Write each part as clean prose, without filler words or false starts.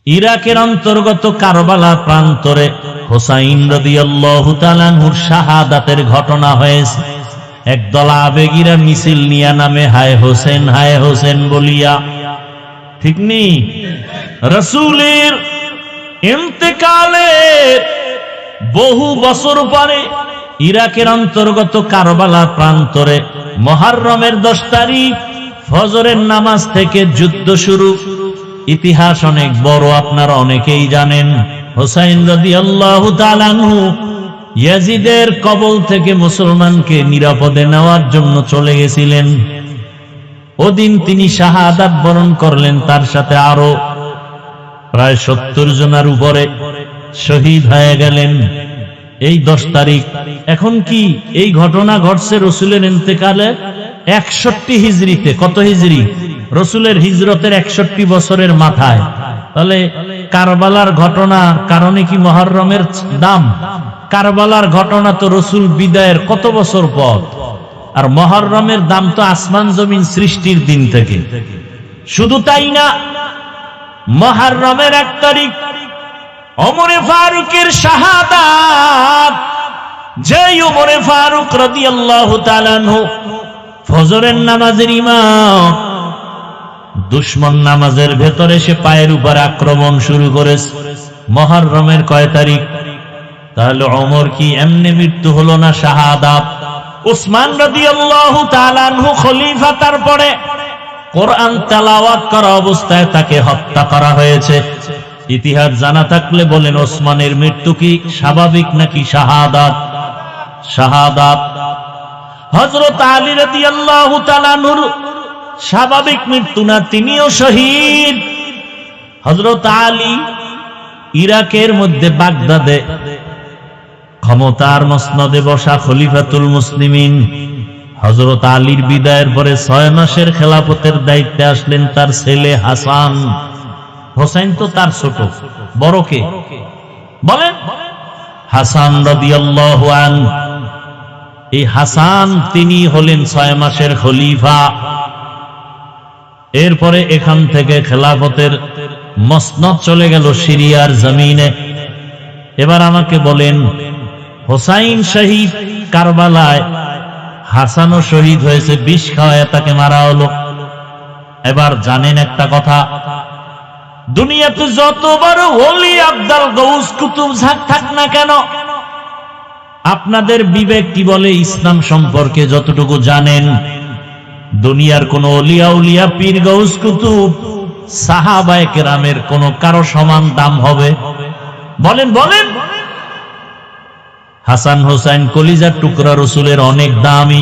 ইরাকের অন্তর্গত কারবালা প্রান্তরে হোসাইন রাদিয়াল্লাহু তাআলা আনহুর শাহাদাতের ঘটনা হয়েছে। একদল আবেগীরা মিছিল নিয়া নামে হায় হোসেন বলিয়া, ঠিক নেই? রাসূলের ইন্তেকালের বহু বছর পরে ইরাকের অন্তর্গত কারবালা প্রান্তরে মুহররমের 10 তারিখ ফজরের নামাজ থেকে যুদ্ধ শুরু। ইতিহাস অনেক বড়, আপনারা অনেকেই জানেন। হোসাইন রাদিয়াল্লাহু তাআলা আনহু ইয়াজিদের কবল থেকে মুসলমানকে নিরাপদে নেওয়ার জন্য চলে গেছিলেন। ওদিন তিনি শাহাদাত বরণ করলেন, তার সাথে আরো প্রায় 70 জনের উপরে শহীদ হয়ে গেলেন এই 10 তারিখ। এখন কি এই ঘটনা ঘটছে রাসূলের ইন্তেকালে 61 হিজরিতে। কত হিজরি? রাসূলের হিজরতের 61 বছরের মাথায়। তাহলে কারবালার ঘটনার কারণে কি মুহররমের দাম? কারবালার ঘটনা তো রাসূল বিদায়ের কত বছর পর, আর মুহররমের দাম তো আসমান জমিন সৃষ্টির দিন থেকে। শুধু তাই না, মুহররমের 1 তারিখ ওমরে ফারুকের শাহাদাত। যে ওমরে ফারুক রাদিয়াল্লাহু তাআলা আনহু ফজরের নামাজের ইমাম, দুশমন নামাজের ভেতরে সে পায়ের উপর আক্রমণ শুরু করেছে। মুহররমের কয় তারিখ? তাহলে ওমর কি এমনি মৃত্যু হলো না? শাহাদাত। উসমান রাদিয়াল্লাহু তাআলা আনহু খলিফা, তারপরে কোরআন তেলাওয়াত করা অবস্থায় তাকে হত্যা করা হয়েছে। ইতিহাস জানা থাকলে বলেন, ওসমানের মৃত্যু কি স্বাভাবিক নাকি শাহাদাত? শাহাদাত। হযরত আলী রাদিয়াল্লাহু তাআলা আনহুর স্বাভাবিক মৃত্যু না, তিনিও শহীদ। হযরত আলী ইরাকের মধ্যে বাগদাদে ক্ষমতার মসনদে বসা খলিফাতুল মুসলিমিন। হযরত আলীর বিদায়ের পরে 6 মাসের খেলাফতের দায়িত্বে আসলেন তার ছেলে হাসান। হোসেন তো তার ছোট, বড় কে বলেন? হাসান রাদিয়াল্লাহু আনহু। এই হাসান তিনি হলেন 6 মাসের খলিফা। এরপরে এখান থেকে খেলাফতের মসনদ চলে গেল সিরিয়ার জমিনে। এবার আমাকে বলেন, হোসাইন শহীদ কারবালায়, হাসানও শহীদ হয়েছে, বিষ খাওয়ায় তাকে মারা হলো। এবার জানেন একটা কথা, দুনিয়াতে যত বড় ওলি আব্দাল গৌস কুতুব থাক না কেন, আপনাদের বিবেক কি বলে ইসলাম সম্পর্কে যতটুকু জানেন, দুনিয়ার কোন ওলিয়া উলিয়া পীর গৌস কুতুব সাহাবায়ে কেরামের কোন কারো সমান দাম হবে? বলেন বলেন। হাসান হোসেন কলিজার টুকরা, রাসূলের অনেক দামি,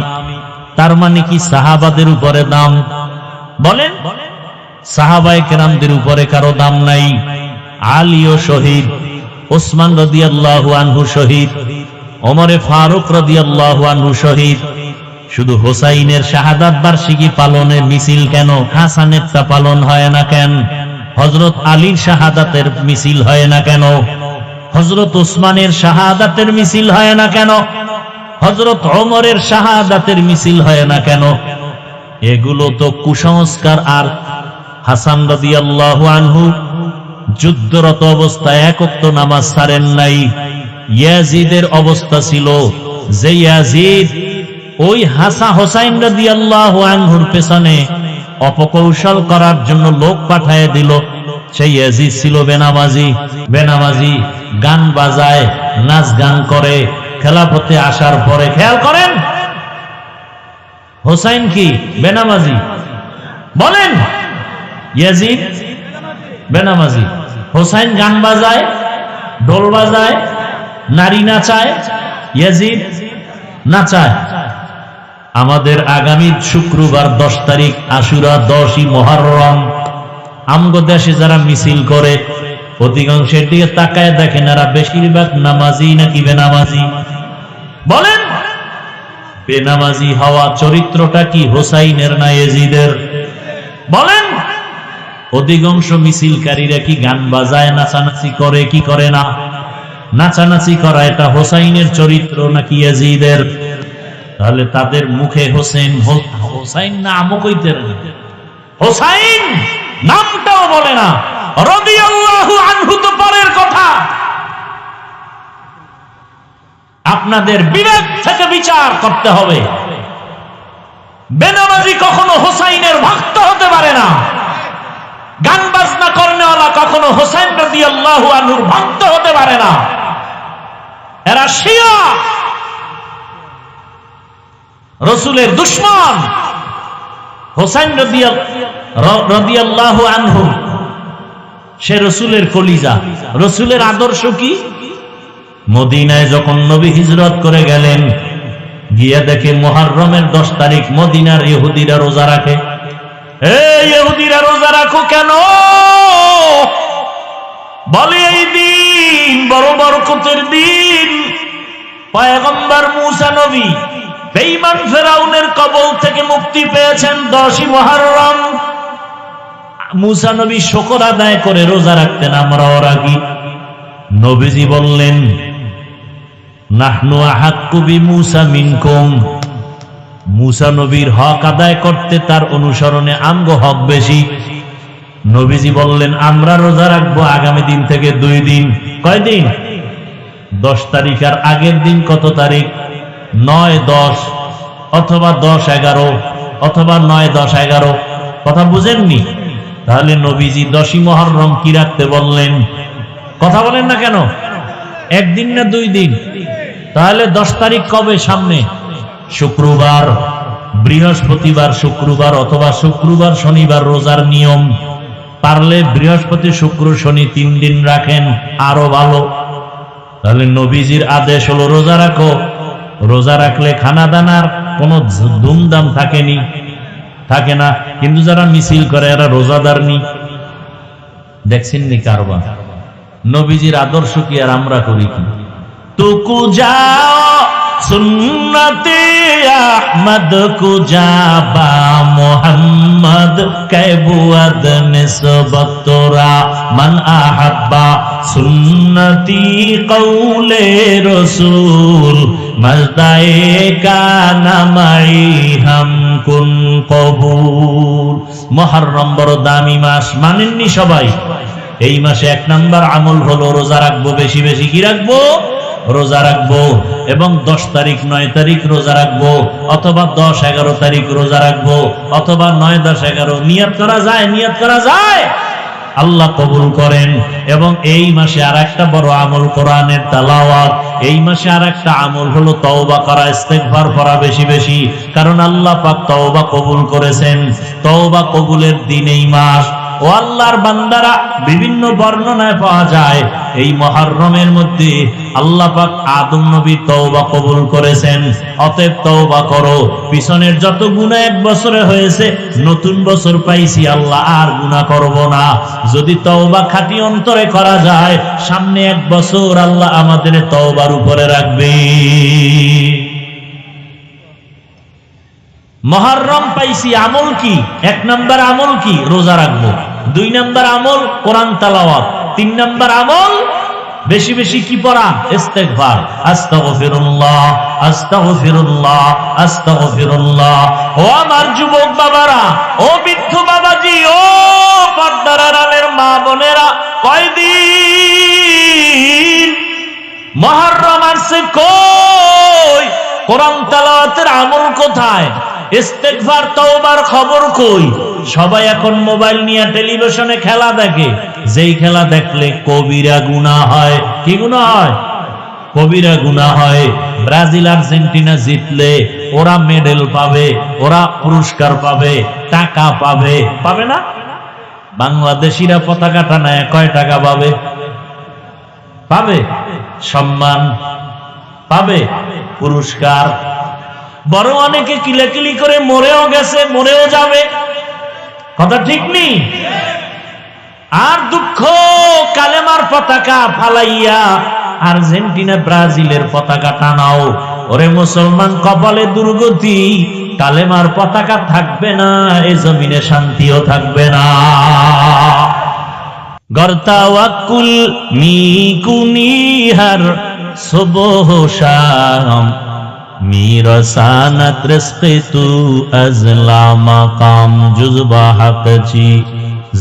তার মানে কি সাহাবাদের উপরে দাম? বলেন। সাহাবায়ে কেরামদের উপরে কারো দাম নাই। আলীও শহীদ, ওসমান রাদিয়াল্লাহু আনহু শহীদ, ওমরে ফারুক রাদিয়াল্লাহু আনহু শহীদ। শুধু হোসাইনের শাহাদাত বার্ষিকী পালনের মিছিল কেন, হাসানের তা পালন হয় না কেন? হযরত আলীর শাহাদাতের মিছিল হয় না কেন? হযরত ওসমানের শাহাদাতের মিছিল হয় না কেন? হযরত ওমরের শাহাদাতের মিছিল হয় না কেন? এগুলো তো কুসংস্কার। আর হাসান রাদিয়াল্লাহু আনহু যুদ্ধরত অবস্থায় 1 ওয়াক্ত নামাজ ছাড়েন নাই। ইয়াজিদের অবস্থা ছিল যে ইয়াজিদ ওই হোসাইন রাদিয়াল্লাহু আনহুর পেছনে অপকৌশল করার জন্য লোক পাঠিয়ে দিল। সেই ইয়াজিদ ছিল বেনামাজি, গান বাজায়, নাচ গান করে। খেলাফতে আসার পরে খেয়াল করেন, হোসাইন কি বেনামাজি? বলেন। ইয়াজিদ বেনামাজি, হোসাইন গান বাজায়, ঢোল বাজায়, নারী নাচায়, ইয়াজিদ নাচায়। আমাদের আগামী শুক্রবার 10 তারিখ আশুরা, 10ই মুহররম, আমগো দেশে যারা মিছিল করে অধিকাংশের দিকে তাকায় দেখেন এরা বেশিরভাগ নামাজি নাকি বেনামাজি? বলেন। বেনামাজি হওয়া চরিত্রটা কি হোসাইনের না ইয়াজিদের? বলেন। অধিকাংশ মিছিলকারীরা কি গান বাজায়, নাচানাচি করে কি করে না? নাচানাচি করা এটা হোসাইনের চরিত্র নাকি ইয়াজিদের? তাহলে তাদের মুখে হোসাইন নামও কইতে না, হোসাইন নামটাও বলে না। রাদিয়াল্লাহু আপনাদের বিবেক থেকে বিচার করতে হবে। বেনামাজি কখনো হোসাইনের ভক্ত হতে পারে না, গান বাজনা করনেওয়ালা কখনো হোসেন রাদিয়াল্লাহু আনহুর ভক্ত হতে পারে না। এরা শিয়া, রাসূলের দুশমন। হোসেন রাদিয়াল্লাহু আনহু সে রাসূলের কলিজা। রাসূলের আদর্শ কি? মদিনায় যখন নবী হিজরত করে গেলেন, গিয়া দেখে মুহররমের 10 তারিখ মদিনার ইহুদিরা রোজা রাখে। এই ইহুদিরা রোজা রাখো কেন? বলে এই দিন বড় বরকতের দিন। পয়গম্বর মূসা নবী বেঈমান ফেরাউনের কবল থেকে মুক্তি পেয়েছেন 10ই মুহররম। মূসা নবী শুকর আদায় করে রোজা রাখতেন, আমরাও রাখি। নবীজি বললেন, নাহনু আহাক্কু বিমূসা মিনকুম। মূসা নবীর হক আদায় করতে তার অনুসরণে আমগো হক বেশি। নবীজি বললেন, আমরা রোজা রাখবো আগামী দিন থেকে 2 দিন। কয় দিন? 10 তারিখ। আর আগের দিন কত তারিখ? 9-10 অথবা 10-11 অথবা 9-10-11। কথা বুঝেননি? তাহলে নবীজি 10ই মুহররম কি রাখতে বললেন? কথা বলেন না কেন? একদিন না 2 দিন? তাহলে 10 তারিখ কবে? সামনে শুক্রবার, বৃহস্পতিবার, শুক্রবার অথবা শুক্রবার শনিবার রোজার নিয়ম। পারলে বৃহস্পতি শুক্র শনি 3 দিন রাখেন, আরো ভালো। তাহলে নবীজির আদেশ হলো রোজা রাখো। রোজা রাখলে খানা দানার কোনো ধুমধাম থাকে না। কিন্তু যারা মিছিল করে এরা রোজাদার নি। দেখছেন নি কারবার? নবীজির আদর্শ কি আর আমরা করি কি? তুকু যাও সুন্নতে আহমদ কুজাবা মোহাম্মদ কায়বুয়াদ নিসবতরা মান আহাব্বা সুন্নতি কওলে রাসূল মাজদায়ে কানা মাই হাম কুন কবুল। মুহররম বড় দামি মাস, মানেননি সবাই? এই মাসে 1 নাম্বার আমল হলো রোজা রাখবো। বেশি বেশি কি রাখবো? রোজা রাখবো। এবং 10 তারিখ 9 তারিখ রোজা রাখবো, অথবা 10-11 তারিখ রোজা রাখবো, অথবা 9-10-11। নিয়ত করা যায়, নিয়ত করা যায়, আল্লাহ কবুল করেন। এবং এই মাসে আর একটা বড় আমল কোরআনের তেলাওয়াত। এই মাসে আর একটা আমল হলো তওবা করা, ইস্তেগফার করা বেশি বেশি। কারণ আল্লাহ পাক তওবা কবুল করেছেন। তওবা কবুলের দিন এই মাস। ও আল্লাহর বান্দারা, বিভিন্ন বর্ণনায় পাওয়া যায় এই মুহররমের মধ্যে আল্লাহ পাক আদম নবী তওবা কবুল করেছেন। অতএব তওবা করো। পিছনের যত গুনাহ 1 বছরে হয়েছে, নতুন বছর পাইছি, আল্লাহ আর গুনাহ করব না। যদি তওবা খাঁটি অন্তরে করা যায়, সামনে 1 বছর আল্লাহ আমাদের তওবার উপরে রাখবে। মুহররম পাইছি, আমল কি? 1 নাম্বার আমল কি? রোজা রাখবো। 2 নাম্বার আমল কোরআন তেলাওয়াত। 3 নাম্বার আমল বেশি বেশি কি পড়া? ইস্তেগফার। আস্তাগফিরুল্লাহ, আস্তাগফিরুল্লাহ, আস্তাগফিরুল্লাহ। ও আমার যুবক বাবারা, ও বৃদ্ধ বাবাজি, ও পর্দার আড়ালের মা বোনেরা, কয়দিন মুহররম আসছে, কই কোরআন তেলাওয়াতের আমল কোথায়? ইস্তেগফার তওবার খবর কই? সবাই এখন মোবাইল নিয়ে টেলিভিশনে খেলা দেখে। যেই খেলা দেখলে কবিরা গুনাহ হয়। কি গুনাহ হয়? কবিরা গুনাহ হয়। ব্রাজিল আর্জেন্টিনা জিতলে ওরা মেডেল পাবে, ওরা পুরস্কার পাবে, টাকা পাবে। পাবে না? বাংলাদেশিরা পতাকা টানায় কয় টাকা পাবে? পাবে সম্মান, পাবে পুরস্কার। বড় অনেকে কিলাকিলি করে মরেও গেছে, মরেও যাবে। কথা ঠিক নেই? আর দুঃখ, কালেমার পতাকা ফালাইয়া আর্জেন্টিনা ব্রাজিলের পতাকা টানাও। ওরে মুসলমান, কপালে দুর্গতি, কালেমার পতাকা থাকবে না, এই জমিনে শান্তিও থাকবে না। গর্তাওয়াক্কুল মিকুনিহার সুবহ শাম মিরসানাত রিজকি তু আজলা মাকাম জুজবা হাকচি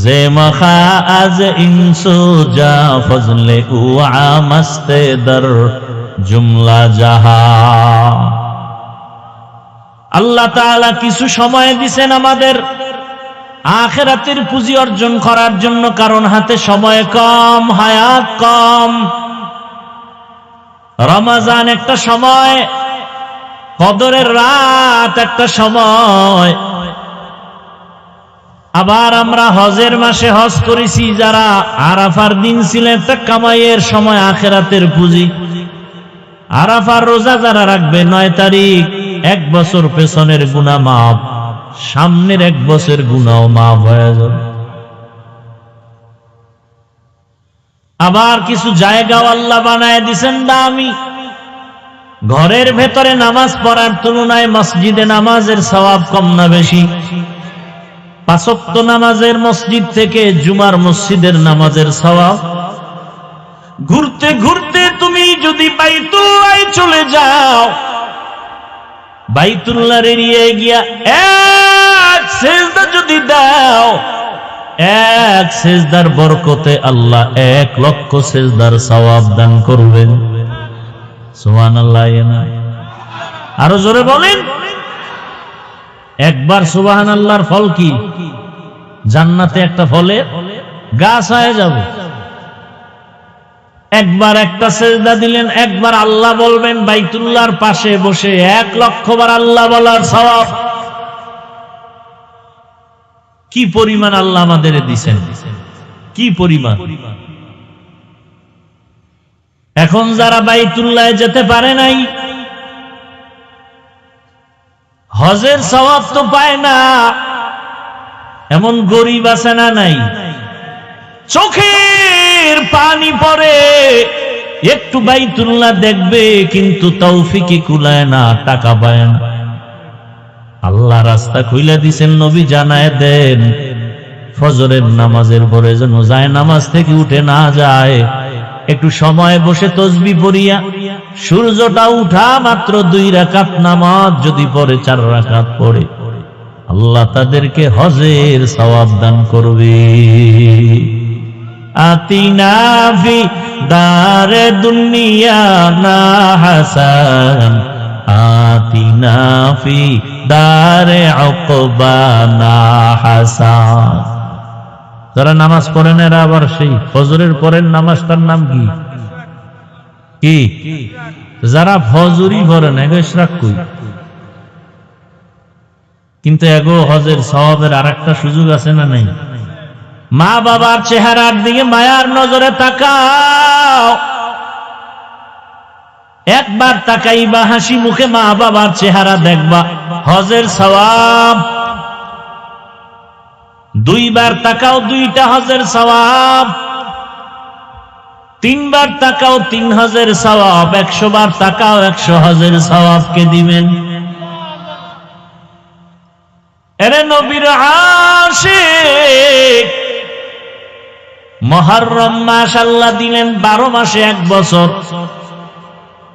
জেমখা আজ ইনসু জা ফজলে উআ মস্তে দর জুমলা জাহান। আল্লাহ তাআলা কিছু সময় দিবেন আমাদের আখিরাতের পুঁজি অর্জন করার জন্য, কারণ হাতে সময় কম, হায়াত কম। রমজান একটা সময়, কদরের রাত একটা সময়। আবার আমরা হজের মাসে হজ করেছি, যারা আরাফার দিন ছিল একটা কামাইয়ের সময়, আখিরাতের পুঁজি। আরাফার রোজা যারা রাখবে 9 তারিখ, 1 বছর পেছনের গুনাহ মাফ, সামনের 1 বছর গুনাহ মাফ হয়ে যাবে। আবার কিছু জায়গাও আল্লাহ বানায় দিবেন দামি। ঘরের ভেতরে নামাজ পড়ার তুলনায় মসজিদে নামাজের সওয়াব কম না বেশি? 5 ওয়াক্ত নামাজের মসজিদ থেকে জুমার মসজিদের নামাজের সওয়াব। ঘুরতে ঘুরতে তুমি যদি বাইতুল্লাহ চলে যাও, বাইতুল্লাহর এরিয়ায় গিয়া এক সেজদা যদি দাও, এক সেজদার বরকতে আল্লাহ 1 লক্ষ সেজদার সওয়াব দান করবেন। সুবহানাল্লাহ। আরো জোরে বলেন। একবার সুবহানাল্লাহর ফল কি? জান্নাতে একটা ফলে গাছ হয়ে যাবে। একবার একটা সেজদা দিলেন, একবার আল্লাহ বলবেন, বাইতুল্লাহর পাশে বসে 1 লক্ষ বার আল্লাহ বলার সওয়াব। কি পরিমাণ আল্লাহ আমাদের দিবেন, কি পরিমাণ। এখন যারা বাইতুল্লাহ যেতে পারে নাই, হজের সওয়াব তো পায় না, এমন গরিব আছে না নাই? চোখের পানি পড়ে একটু বাইতুল্লাহ দেখবে, কিন্তু তৌফিকই কুলায় না, টাকা পায় না। আল্লাহ রাস্তা খুইলা দিছেন, নবী জানায় দেন, ফজরের নামাজের পরে যেন যায় নামাজ থেকে উঠে না যায়, একটু সময় বসে তাসবিহ পড়িয়া সূর্যটা উঠা মাত্র 2 রাকাত নামাজ যদি পড়ে, 4 রাকাত পড়ে, আল্লাহ তাদেরকে হজের সওয়াব দান করবে। আতিনা ফি দারে দুনিয়া না হাসান, আতিনা ফি দারে উকবা না হাসান। যারা নামাজ পড়েন এরা আবার সেই ফজরের পরের নামাজটার নাম কি? কি? যারা ফজরই পড়েন এগো ইশরাক কই, কিন্তু এগো হজের সওয়াবের আরেকটা সুযোগ আছে না নাই? মা বাবার চেহারার দিকে মায়ার নজরে তাকাও, একবার তাকাইবা হাসি মুখে মা বাবার চেহারা দেখবা, হজের সওয়াব। 2 বার তাকাও, 2টা হজের সওয়াব। 3 বার তাকাও, 3 হজের সওয়াব। 100 বার তাকাও, 100 হজের সওয়াব কে দিবেন? এরে নবীর আশিক, মুহররম মাস আল্লাহ দিলেন 12 মাসে 1 বছর।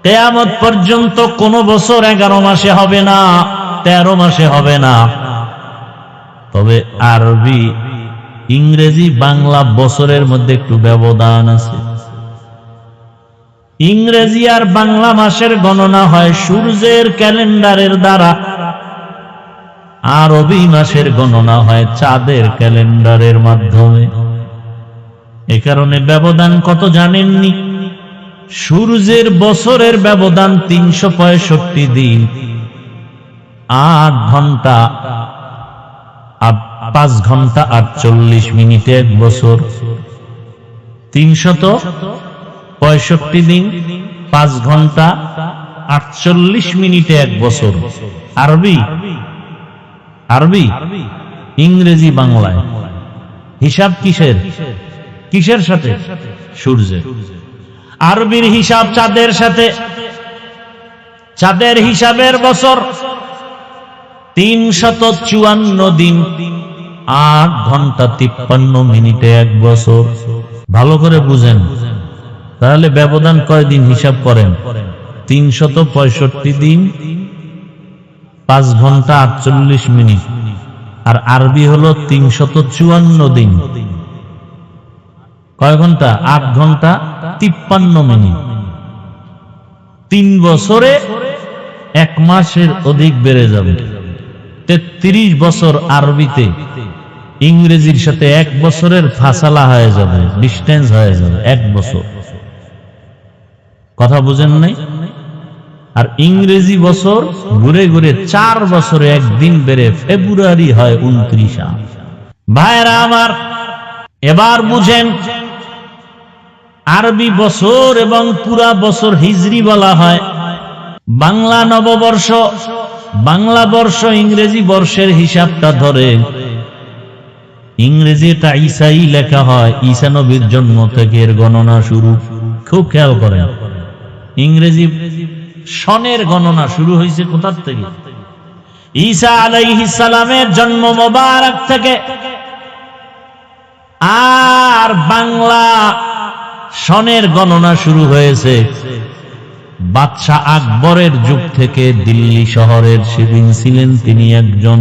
কিয়ামত পর্যন্ত কোন বছর 11 মাসে হবে না, 13 মাসে হবে না। তবে আরবি, ইংরেজি, বাংলা বছরের মধ্যে একটু ব্যবধান আছে। ইংরেজি আর বাংলা মাসের গণনা হয় সূর্যের ক্যালেন্ডারের দ্বারা, আরবি মাসের গণনা হয় চাঁদের ক্যালেন্ডারের মাধ্যমে। এ কারণে ব্যবধান কত জানেননি? সূর্যের বছরের ব্যবধান 365 দিন, 8 ঘন্টা, 5 ঘন্টা 48 মিনিটে 1 বছর। 365 দিন, 5 ঘন্টা 48 মিনিটে 1 বছর। আরবি, আরবি, ইংরেজি, বাংলায় হিসাব কিসের? কিসের সাথে? সূর্যের। আরবির হিসাব চাঁদের সাথে। চাঁদের হিসাবের বছর 354 দিন, 8 ঘন্টা 53 মিনিটে 1 বছর। ভালো করে বুঝেন, তাহলে ব্যবধান কয়দিন হিসাব করেন? 365 দিন, 5 ঘন্টা 48 মিনিট। আর আরবি হলো 354 দিন, কয় ঘন্টা? 8 ঘন্টা 53 মিনিট। 3 বছরে 1 মাসের অধিক বেড়ে যাবে। 33 বছর আরবিতে ইংরেজির সাথে 1 বছরের ফাসালা হয়ে যাবে, ডিস্টেন্স হয়ে যাবে 1 বছর। কথা বুঝেন নাই? আর ইংরেজি বছর ঘুরে ঘুরে 4 বছরে একদিন বেড়ে ফেব্রুয়ারি হয় 29। ভাইরা আমার, এবার বুঝেন, আরবি বছর এবং পুরা বছর হিজরি বলা হয়। বাংলা নববর্ষ, বাংলা বর্ষ ইংরেজি বর্ষের হিসাবটা ধরে ইংরেজিটা ঈসাই লেখা হয়, ঈসা নবীর জন্ম থেকে এর গণনা শুরু। খুব খেয়াল করেন, ইংরেজি সনের গণনা শুরু হয়েছে কোথা থেকে? ঈসা আলাইহিস সালামের জন্ম মোবারক থেকে। আর বাংলা সনের গণনা শুরু হয়েছে বাদশাহ আকবরের যুগ থেকে। দিল্লি শহরের সেদিন ছিলেন তিনি একজন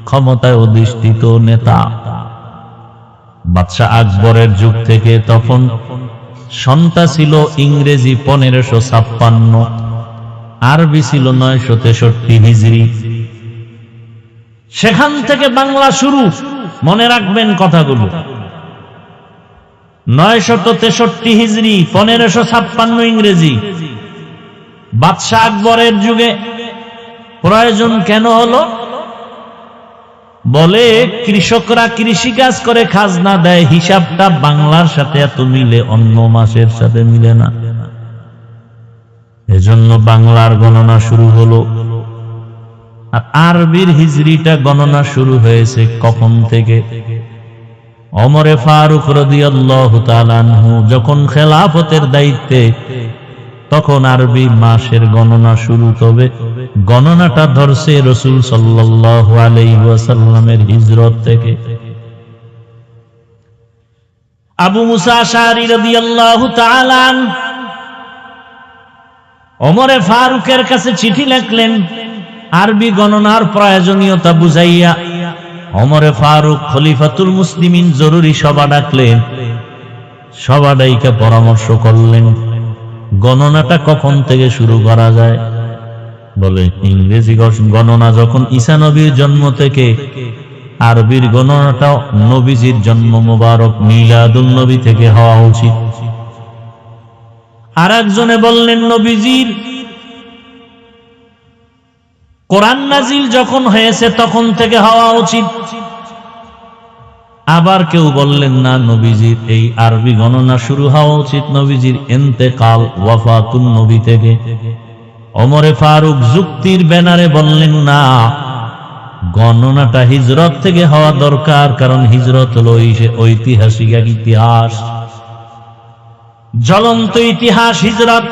ক্ষমতায় অধিষ্ঠিত নেতা। বাদশাহ আকবরের যুগ থেকে তখন সনটা ছিল ইংরেজি 1556, আরবি ছিল 963 হিজরি। সেখান থেকে বাংলা শুরু। মনে রাখবেন কথাগুলো। 963 হিজরি, 1556 ইংরেজি। বাদশাহ আকবরের যুগে প্রয়োজন কেন হলো? বলে কৃষকরা কৃষিকাজ করে খাজনা দেয়, হিসাবটা বাংলার সাথে এত মিলে, অন্য মাসের সাথে মিলে না। এজন্য বাংলার গণনা শুরু হলো। আর আরবির হিজরিটা গণনা শুরু হয়েছে কখন থেকে? ওমরে ফারুক রাদিয়াল্লাহু তাআলা আনহু যখন খেলাফতের দায়িত্বে, তখন আরবি মাসের গণনা শুরু। তবে গণনাটা ধরছে রাসূল সাল্লাল্লাহু আলাইহি ওয়াসাল্লামের হিজরত থেকে। আবু মুসা আশআরী রাদিয়াল্লাহু তাআলা আনহু ওমরে ফারুকের কাছে চিঠি লিখলেন আরবি গণনার প্রয়োজনীয়তা বুঝাইয়া। ওমরে ফারুক খলিফাতুল মুসলিমিন জরুরি সভা ডাকলেন। সভা ডাইকা পরামর্শ করলেন গণনাটা কখন থেকে শুরু করা যায়। বলে ইংরেজি গণনা যখন ঈসা নবীর জন্ম থেকে, আরবির গণনাটা নবীজির জন্ম মোবারক মিলাদুন নবী থেকে হওয়া উচিত। আর একজনে বললেন নবীজির কোরআন নাজিল যখন হয়েছে তখন থেকে হওয়া উচিত। আবার কেউ বললেন না, নবীজির এই আরবি গণনা শুরু হওয়া উচিত নবীজির ইন্তেকাল, ওয়াফাতুন নবী থেকে। ওমরে ফারুক যুক্তির ব্যানারে বললেন না, গণনাটা হিজরত থেকে হওয়া দরকার, কারণ হিজরত হলো ঐতিহাসিক এক ইতিহাস, জ্বলন্ত ইতিহাস হিজরত।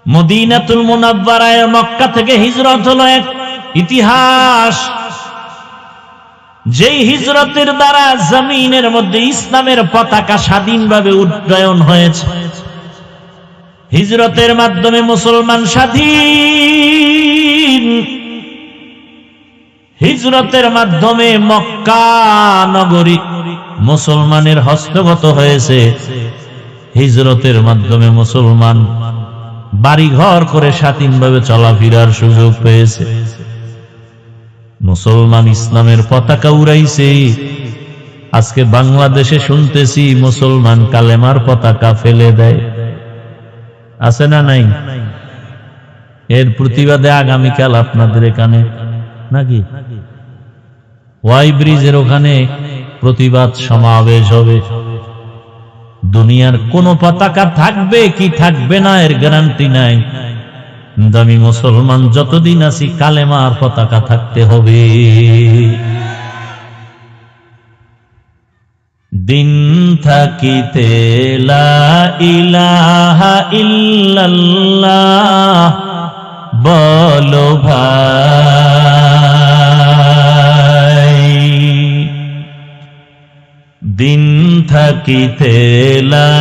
মদিনাতুল মুনাওয়ারায় মক্কা থেকে হিজরত হলো এক ইতিহাস, যেই হিজরতের দ্বারা জমিনের মধ্যে ইসলামের পতাকা স্বাধীনভাবে উড্ডয়ন হয়েছে। হিজরতের মাধ্যমে মুসলমান স্বাধীন। হিজরতের মাধ্যমে মক্কা নগরী মুসলমানের হস্তগত হয়েছে। হিজরতের মাধ্যমে মুসলমান বাড়ি ঘর করে স্বাধীনভাবে চলাফেরার সুযোগ পেয়েছে। মুসলমান ইসলামের পতাকা উড়াইছে। আজকে বাংলাদেশে শুনতেছি মুসলমান কালেমার পতাকা ফেলে দেয়, আছে না নাই? এর প্রতিবাদে আগামীকাল আপনাদের এখানে নাকি ওয়াই ব্রিজের ওখানে প্রতিবাদ সমাবেশ হবে। দুনিয়ার কোন পতাকা থাকবে কি থাকবে না এর গ্যারান্টি নাই। আমি মুসলমান যতদিন আছি কালেমার পতাকা থাকতে হবে। দিন থাকিতে লা ইলাহা ইল্লাল্লাহ বলো ভাই, দিন থাকিতে লা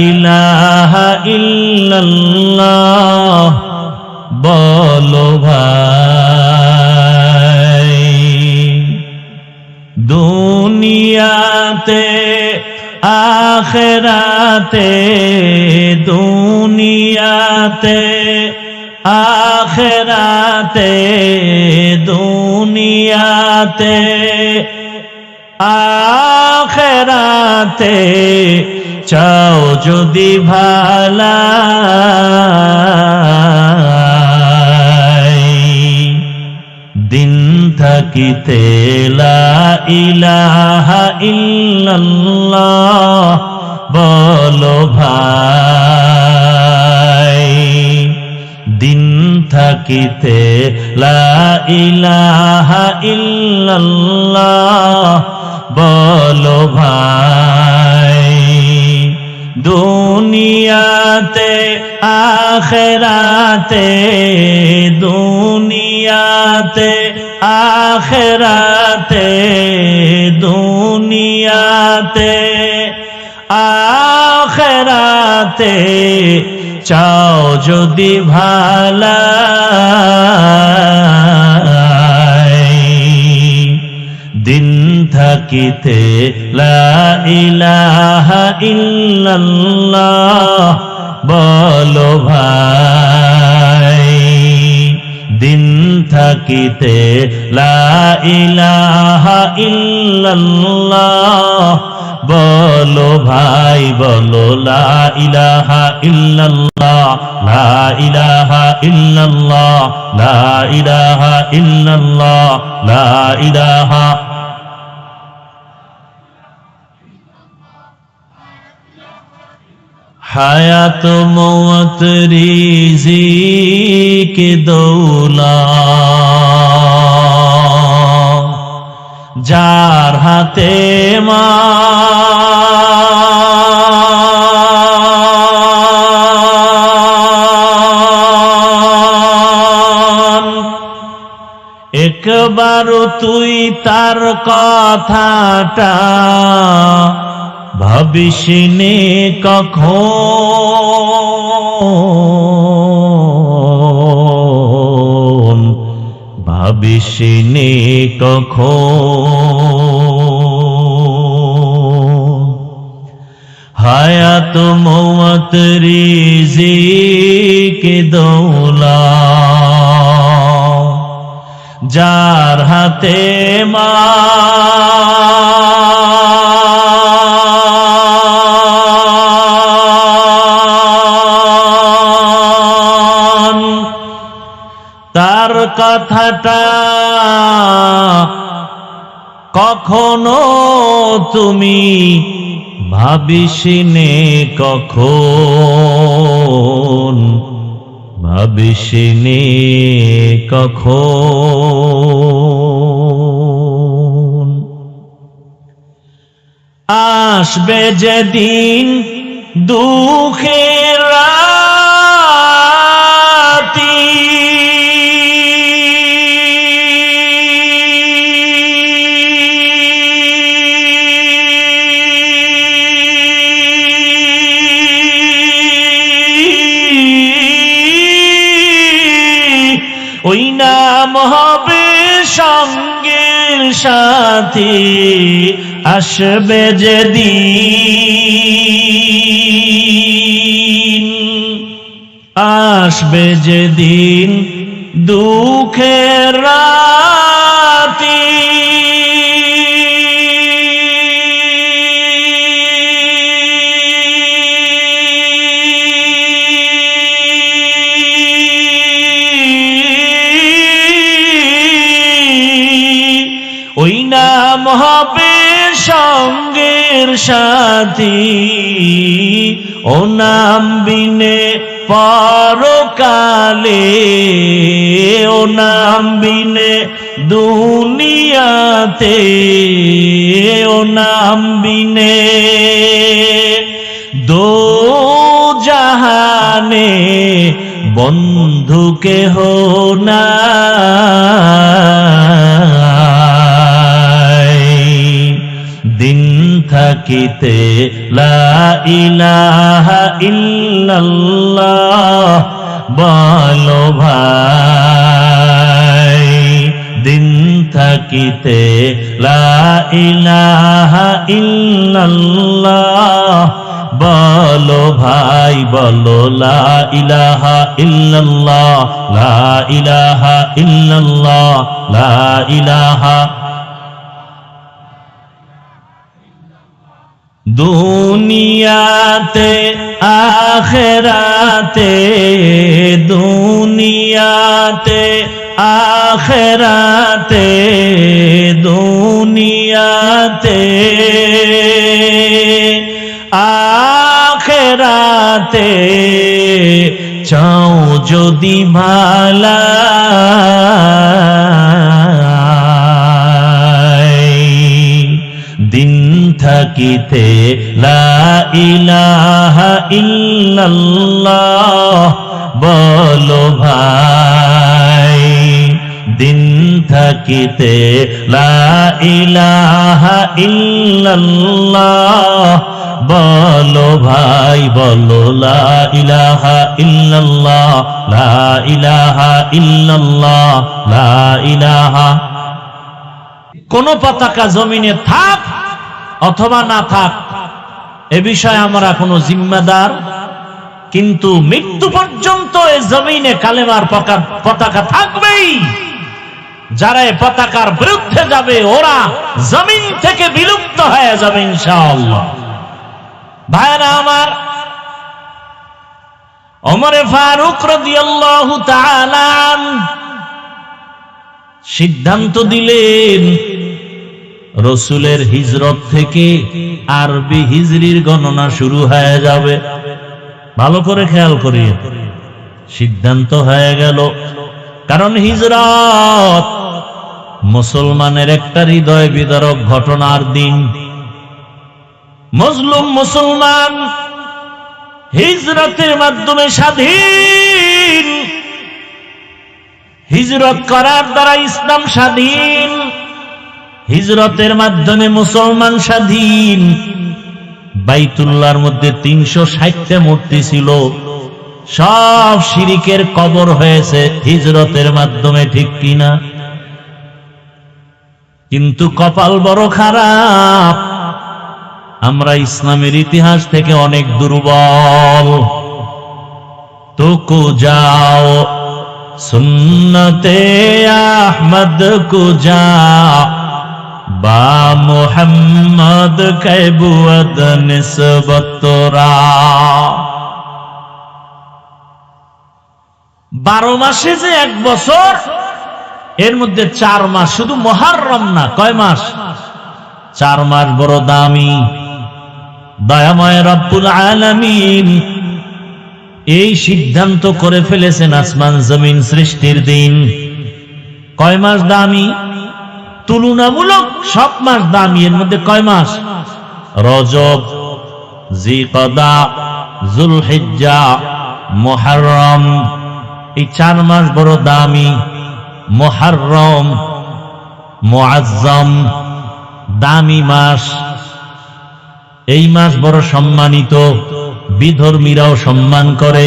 ইলাহা ইল্লাল্লাহ বলো ভাই। দুনিয়াতে আখিরাতে দুনিয়াতে আখিরাতে দুনিয়াতে আখিরাতে চাও যদি ভালাই দিন থাকিতে লা ইলাহা ইল্লাল্লাহ বলো ভাই দিন থাকিতে লা ইলাহা ইল্লাল্লাহ বলো ভাই দুনিয়াতে আখিরাতে দুনিয়াতে আখিরাতে দুনিয়াতে আখিরাতে চাও যদি ভালাই দিন থাকিতে লা ইলাহা ইল্লাল্লাহ বলো ভাই দিন থাকিতে লা ইলাহা ইল্লাল্লাহ বলো ভাই বলো লা ইলাহা ইল্লাল্লাহ লা ইলাহা ইল্লাল্লাহ লা ইলাহা ইল্লাল্লাহ লা ইলাহা হায়াত মওত রিজিক দৌলত যার হাতে মান একবার তুই তার কথাটা ভাবিসনে কখন ভাবিসনে কখন হায়াত মওত রিজিক দৌলত যার হাতে মান তার কথাটা কখনো তুমি ভাবিসনে কখন ভাবিসনে কখন আসবে যেদিন দুঃখের রাতি ওই নাম হবে সঙ্গের সাথী আসবে যেদিন আসবে যেদিন দুঃখের রাতি ওই নাম হবে সঙ্গের সাথী ও নাম বিনে পরকালে ও নাম বিনে দুনিয়াতে ও নাম বিনে দো জাহানে বন্ধু কেহ নাই দিন থাকিতে লা ইলাহা ইল্লাল্লাহ বলো ভাই দিন থাকিতে লা ইলাহা ইল্লাল্লাহ বলো ভাই বলো লা ইলাহা ইল্লাল্লাহ লা ইলাহা ইল্লাল্লাহ লা ইলাহা। দুনিয়াতে আখিরাতে দুনিয়াতে আখিরাতে দুনিয়াতে আখিরাতে চাও যদি ভালাই দিন থাকিতে লা ইলাহা ইল্লাল্লাহ বলো ভাই দিন থাকিতে লা ইলাহা ইল্লাল্লাহ বলো ভাই বলো লা ইলাহা ইল্লাল্লাহ লা ইলাহা ইল্লাল্লাহ লা ইলাহা। কোন পতাকা জমিনে থাক অথবা না থাক এ বিষয়ে আমরা কোনো জিম্মাদার, কিন্তু মৃত্যু পর্যন্ত এই জমিনে কালেমার পতাকা থাকবেই। যারা এই পতাকার বিরুদ্ধে যাবে ওরা জমিন থেকে বিলুপ্ত হয়ে যাবে ইনশাআল্লাহ। ভাইরা আমার, ওমর ফারুক রাদিয়াল্লাহু তাআলা সিদ্ধান্ত দিলেন রসুলের হিজরত থেকে আরবি হিজরির গণনা শুরু হয়ে যাবে। ভালো করে খেয়াল করিয়ে সিদ্ধান্ত হয়ে গেল, কারণ হিজরত মুসলমানের একটা হৃদয় বিদারক ঘটনার দিন। মজলুম মুসলমান হিজরতের মাধ্যমে স্বাধীন, হিজরত করার দ্বারা ইসলাম স্বাধীন, হিজরতের মাধ্যমে মুসলমান স্বাধীন। বাইতুল্লাহর মধ্যে ৩৬০টা মূর্তি ছিল, সব শিরিকের কবর হয়েছে হিজরতের মাধ্যমে, ঠিক কিনা? কিন্তু কপাল বড় খারাপ, আমরা ইসলামের ইতিহাস থেকে অনেক দুর্বল। তো কো যাও সুন্নতে আহমদ কো যা বা মুহাম্মদ কৈবুয়ত নিসবতরা। 12 মাসে যে 1 বছর, এর মধ্যে 4 মাস শুধু মুহররম না, কয় মাস? 4 মাস বড় দামি। দয়াময় রব্বুল আলামিন এই সিদ্ধান্ত করে ফেলেছেন আসমান জমিন সৃষ্টির দিন। কয় মাস দামি? তুলনামূলক সব মাস দামি। এর মধ্যে কয় মাস? রজব, জিকদা, যুলহিজ্জা, মুহররম, এই 4 মাস বড় দামি। মুহররম মুআজ্জম, দামি মাস। এই মাস বড় সম্মানিত, বিধর্মীরাও সম্মান করে,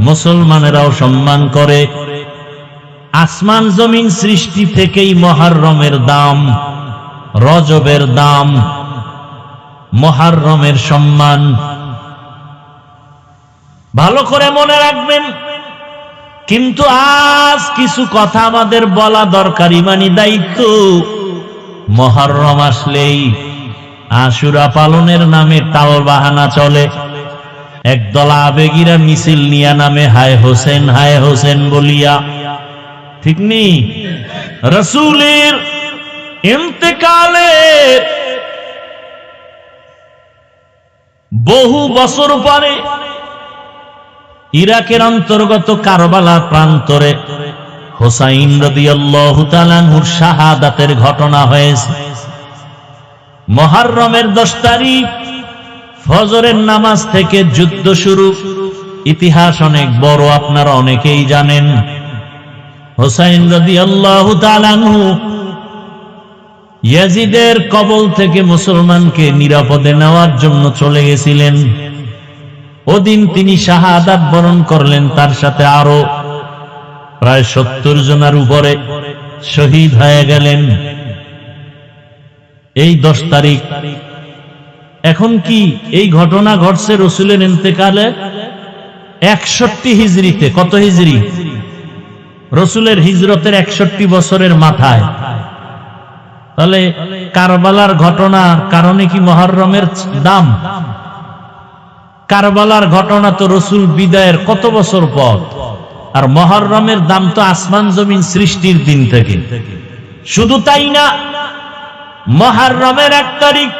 মুসলমানেরাও সম্মান করে। আসমান জমিন সৃষ্টি থেকেই মুহররমের দাম, রজবের দাম, মুহররমের সম্মান। ভালো করে মনে রাখবেন। কিন্তু আজ কিছু কথা আমাদের বলা দরকার, ইমানি দায়িত্ব। মুহররম আসলেই আশুরা পালনের নামে তাল বাহানা চলে। একদল আবেগীরা মিছিল নিয়া নামে হায় হোসেন বলিয়া, ঠিক নেই? রাসূলের ইন্তেকালের বহু বছর পরে ইরাকের অন্তর্গত কারবালা প্রান্তরে হুসাইন রাদিয়াল্লাহু তাআলা আনহুর শাহাদাতের ঘটনা হয়েছে। মুহররমের 10 তারিখ ফজরের নামাজ থেকে যুদ্ধ শুরু। ইতিহাস অনেক বড়, আপনারা অনেকেই জানেন। হুসাইন রাদিয়াল্লাহু তাআলা আনহু ইয়াজিদের কবল থেকে মুসলমানকে নিরাপদে নেওয়ার জন্য চলে গেছিলেন। ওদিন তিনি শাহাদাত বরণ করলেন, তার সাথে আরো প্রায় 70 জনের উপরে। শহীদ হয়ে গেলেন এই 10 তারিখ। এখন কি এই ঘটনা ঘটছে রসুলের ইন্তেকালে 61 হিজরিতে। কত হিজরি? রসুলের হিজরতের 61 বছরের মাথায়। তাহলে কারবালার ঘটনার কারণে কি মুহররমের দাম? কারবালার ঘটনা তো রসুল বিদায়ের কত বছর পর, আর মুহররমের দাম তো আসমান জমিন সৃষ্টির দিন থেকে। শুধু তাই না, মুহররমের 1 তারিখ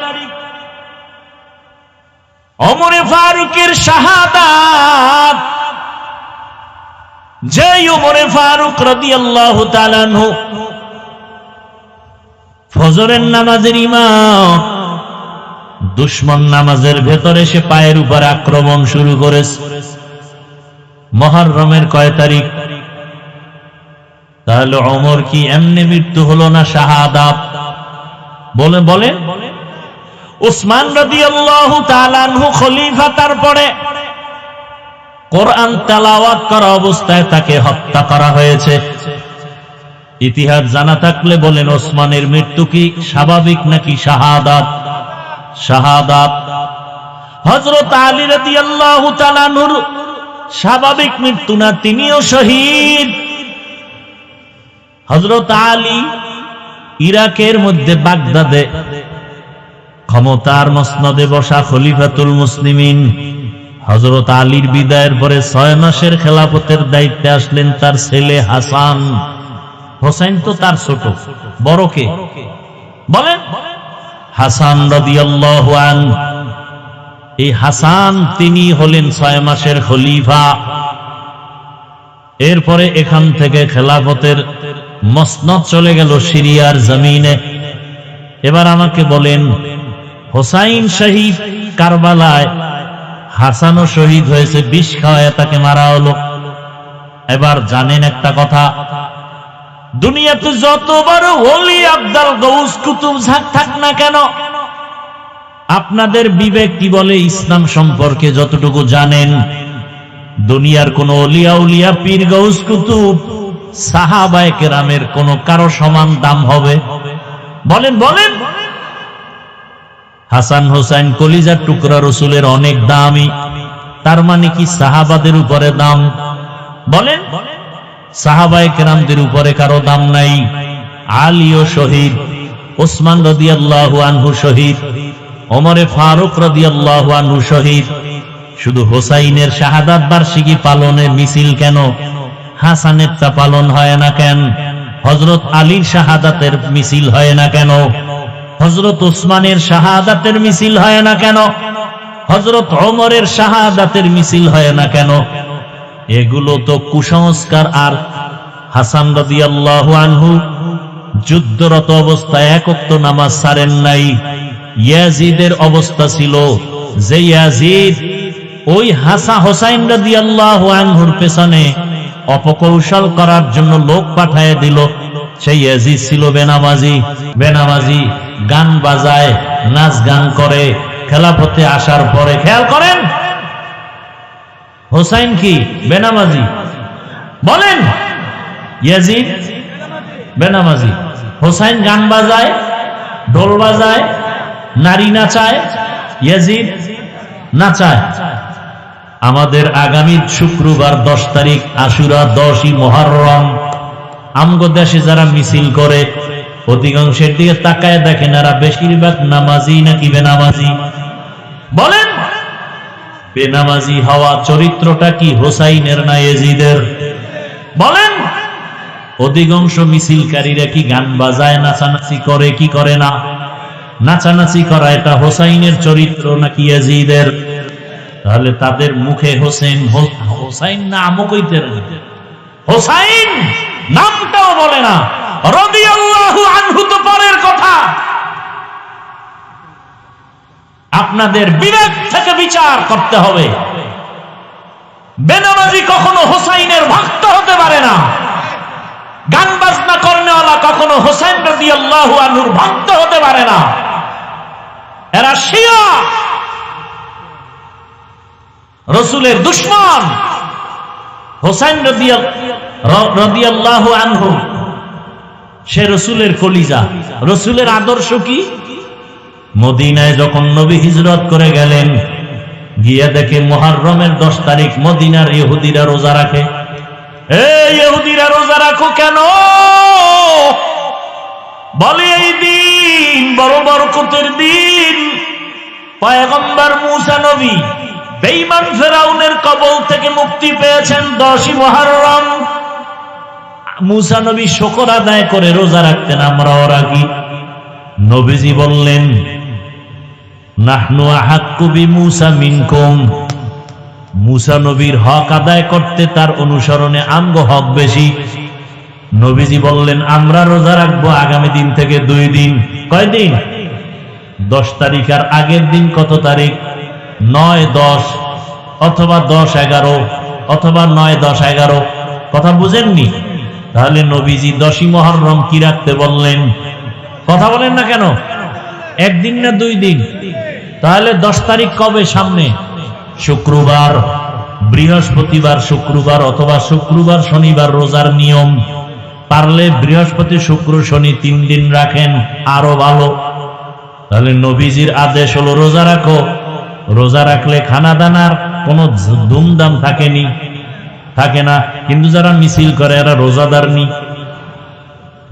ওমরে ফারুকের শাহাদাত। যে ওমরে ফারুক রাদিয়াল্লাহু তাআলা আনহু ফজরের নামাজের ইমাম, দুশমন নামাজের ভেতরে সে পায়ের উপর আক্রমণ শুরু করেছে। মুহররমের কয় তারিখ? তাহলে ওমর কি এমনি মৃত্যু হলো না শাহাদাত? বলে উসমান রাদিয়াল্লাহু তাআলা আনহু খলিফা, তারপরে কোরআন তেলাওয়াত করা অবস্থায় তাকে হত্যা করা হয়েছে। ইতিহাস জানা থাকলে বলেন ওসমানের মৃত্যু কি স্বাভাবিক নাকি শাহাদাত? শাহাদাত। হযরত আলী রাদিয়াল্লাহু তাআলা আনহুর স্বাভাবিক মৃত্যু না, তিনিও শহীদ। হযরত আলী ইরাকের মধ্যে বাগদাদে ক্ষমতার মসনদে বসা খলিফাতুল মুসলিমিন। হযরত আলীর বিদায়ের পরে 6 মাসের খেলাফতের দায়িত্বে আসলেন তার ছেলে হাসান। হোসেন তো তার ছোট, বড় কে বলেন? হাসান রাদিয়াল্লাহু আনহু। এই হাসান তিনি হলেন 6 মাসের খলিফা। এরপরে এখান থেকে খেলাফতের মসনদ চলে গেল সিরিয়ার জমিনে। এবার আমাকে বলেন, হোসাইন শহীদ কারবালায়, হাসানও শহীদ হয়েছে, বিষ খাওয়ায় তাকে মারা হলো। এবার জানেন একটা কথা, দুনিয়াতে যত বড় ওলি আব্দাল গৌস কুতুব থাক না কেন, আপনাদের বিবেক কি বলে ইসলাম সম্পর্কে যতটুকু জানেন, দুনিয়ার কোন ওলিয়া উলিয়া পীর গৌস কুতুব সাহাবায়ে কেরামের কোন কারো সমান দাম হবে? বলেন বলেন। হাসান হোসেন কলিজার টুকরা রসুলের অনেক দামি, তার মানে কি সাহাবাদের উপরে দাম? বলেন। সাহাবায়ে কেরামদের উপরে কারো দাম নাই। আলীও শহীদ, ওসমান রাদিয়াল্লাহু আনহু শহীদ, ওমরে ফারুক রাদিয়াল্লাহু আনহু শহীদ। শুধু হোসাইনের শাহাদাত বার্ষিকী পালনের মিছিল কেন? হাসানেরটা পালন হয় না কেন? হযরত আলীর শাহাদাতের মিছিল হয় না কেন? হযরত ওসমানের শাহাদাতের মিছিল হয় না কেন? হযরত ওমরের শাহাদাতের মিছিল হয় না কেন? এগুলো তো কুসংস্কার। আর হাসান রাদিয়াল্লাহু আনহু যুদ্ধরত অবস্থায় 1 ওয়াক্ত নামাজ ছাড়েন নাই। ইয়াজিদের অবস্থা ছিল যে ইয়াজিদ ওই হোসাইন রাদিয়াল্লাহু আনহুর পেছনে অপকৌশল করার জন্য লোক পাঠিয়ে দিল। সেই ইয়াজিদ ছিল বেনামাজি। বেনামাজি গান বাজায়, নাচ গান করে। খেলাফতে আসার পরে খেয়াল করেন, হোসাইন কি বেনামাজি? বলেন। ইয়াজিদ বেনামাজি, হোসাইন গান বাজায়, ঢোল বাজায়, নারী নাচায়, ইয়াজিদ নাচায়। আমাদের আগামী শুক্রবার 10 তারিখ আশুরা, 10ই মুহররম, আমগো দেশে যারা মিছিল করে অধিকাংশের দিকে তাকায় দেখেন এরা বেশিরভাগ নামাজি নাকি বেনামাজি? বলেন। বেনামাজি হওয়া চরিত্রটা কি হোসাইনের না ইয়াজিদের? বলেন। অধিকাংশ মিছিলকারীরা কি গান বাজায়, নাচানাচি করে কি করে না? নাচানাচি করা এটা হোসাইনের চরিত্র নাকি ইয়াজিদের? তাহলে তাদের মুখে হোসাইন নামও কইতে হোসাইন নামটাও বলে না। রাদিয়াল্লাহু আনহু তো পরের কথা। আপনাদের বিবেক থেকে বিচার করতে হবে। বেনামাজি কখনো হোসাইনের ভক্ত হতে পারে না। গান বাজনা করেনেওয়ালা কখনো হোসেন রাদিয়াল্লাহু আনহুর ভক্ত হতে পারে না। এরা শিয়া, রসুলের দুশমন। হোসেন রাদিয়াল্লাহু আনহু সে রসুলের কলিজা, রসুলের আদর্শ কি? মদিনায় যখন নবী হিজরত করে গেলেন, গিয়ে দেখে মুহররমের 10 তারিখ মদিনার ইহুদিরা রোজা রাখে। এই ইহুদিরা রোজা রাখো কেন? বলে এই দিন বড় বরকতের দিন। পয়গম্বর মুসা নবী বেঈমান ফেরাউনের কবল থেকে মুক্তি পেয়েছেন 10ই মুহররম। মুসা নবী শুকর আদায় করে রোজা রাখতেন, আমরাও রাখি। নবীজি বললেন, নাহনু আহাক্কু বিমুসা মিনকুম। মুসা নবীর হক আদায় করতে, তার অনুসরণে আমগো হক বেশি। নবীজি বললেন, আমরা রোজা রাখবো আগামী দিন থেকে 2 দিন। কয় দিন? 10 তারিখ আর আগের দিন কত তারিখ? 9-10 অথবা 10-11 অথবা 9-10-11। কথা বুঝেননি? তাহলে নবীজি 10ই মুহররম কি রাখতে বললেন? কথা বলেন না কেন? একদিন না 2 দিন? তাহলে 10 তারিখ কবে? সামনে শুক্রবার, বৃহস্পতিবার, শুক্রবার অথবা শুক্রবার শনিবার রোজার নিয়ম। পারলে বৃহস্পতি শুক্র শনি 3 দিন রাখেন, আরো ভালো। তাহলে নবীজির আদেশ হলো রোজা রাখো। রোজা রাখলে খানা দানার কোনো ধুমধাম থাকে না। কিন্তু যারা মিছিল করে এরা রোজাদার নি।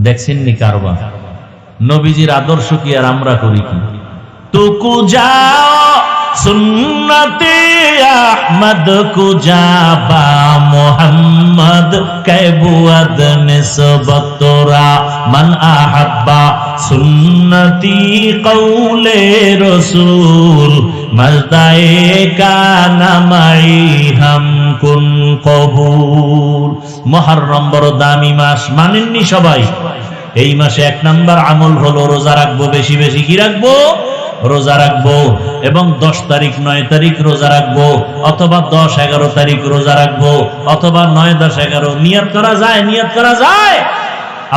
দেখছেন নি কারবার? নবীজির আদর্শ কি আর আমরা করি কি? তুকু যা সুন্নতে আহমদ কুজাবা মোহাম্মদ কেবুয়াদ নিসবতরা মান আহাব্বা সুন্নতি কৌলে রসুল মজদায়ে কানা মাই হাম কুন কবুল। মুহররম বড় দামি মাস, মানেননি সবাই? এই মাসে 1 নাম্বার আমল হলো রোজা রাখবো, বেশি বেশি কি রাখবো? রোজা রাখবো। এবং 10 তারিখ 9 তারিখ রোজা রাখবো, অথবা 10-11 তারিখ রোজা রাখবো, অথবা 9-10-11। নিয়ত করা যায়, নিয়ত করা যায়,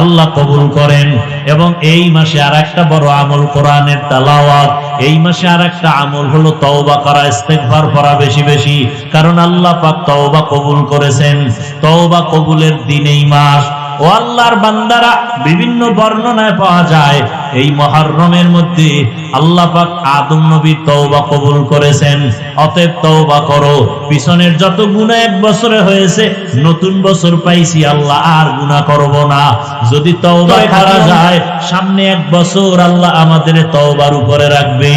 আল্লাহ কবুল করেন। এবং এই মাসে আর একটা বড় আমল কোরআনের তেলাওয়াত। এই মাসে আর একটা আমল হলো তওবা করা, ইস্তেগফার করা বেশি বেশি। কারণ আল্লাহ পাক তওবা কবুল করেছেন। তওবা কবুলের দিন এই মাস। ও আল্লাহর বান্দারা, বিভিন্ন বর্ণনায় পাওয়া যায় এই মুহররমের মধ্যে আল্লাহ পাক আদম নবীর তওবা কবুল করেছেন। অতএব তওবা করো। পিছনের যত গুনাহ 1 বছরে হয়েছে, নতুন বছর পাইছি, আল্লাহ আর গুনাহ করব না। যদি তওবা করা যায়, সামনে 1 বছর আল্লাহ আমাদের তওবার উপরে রাখবে।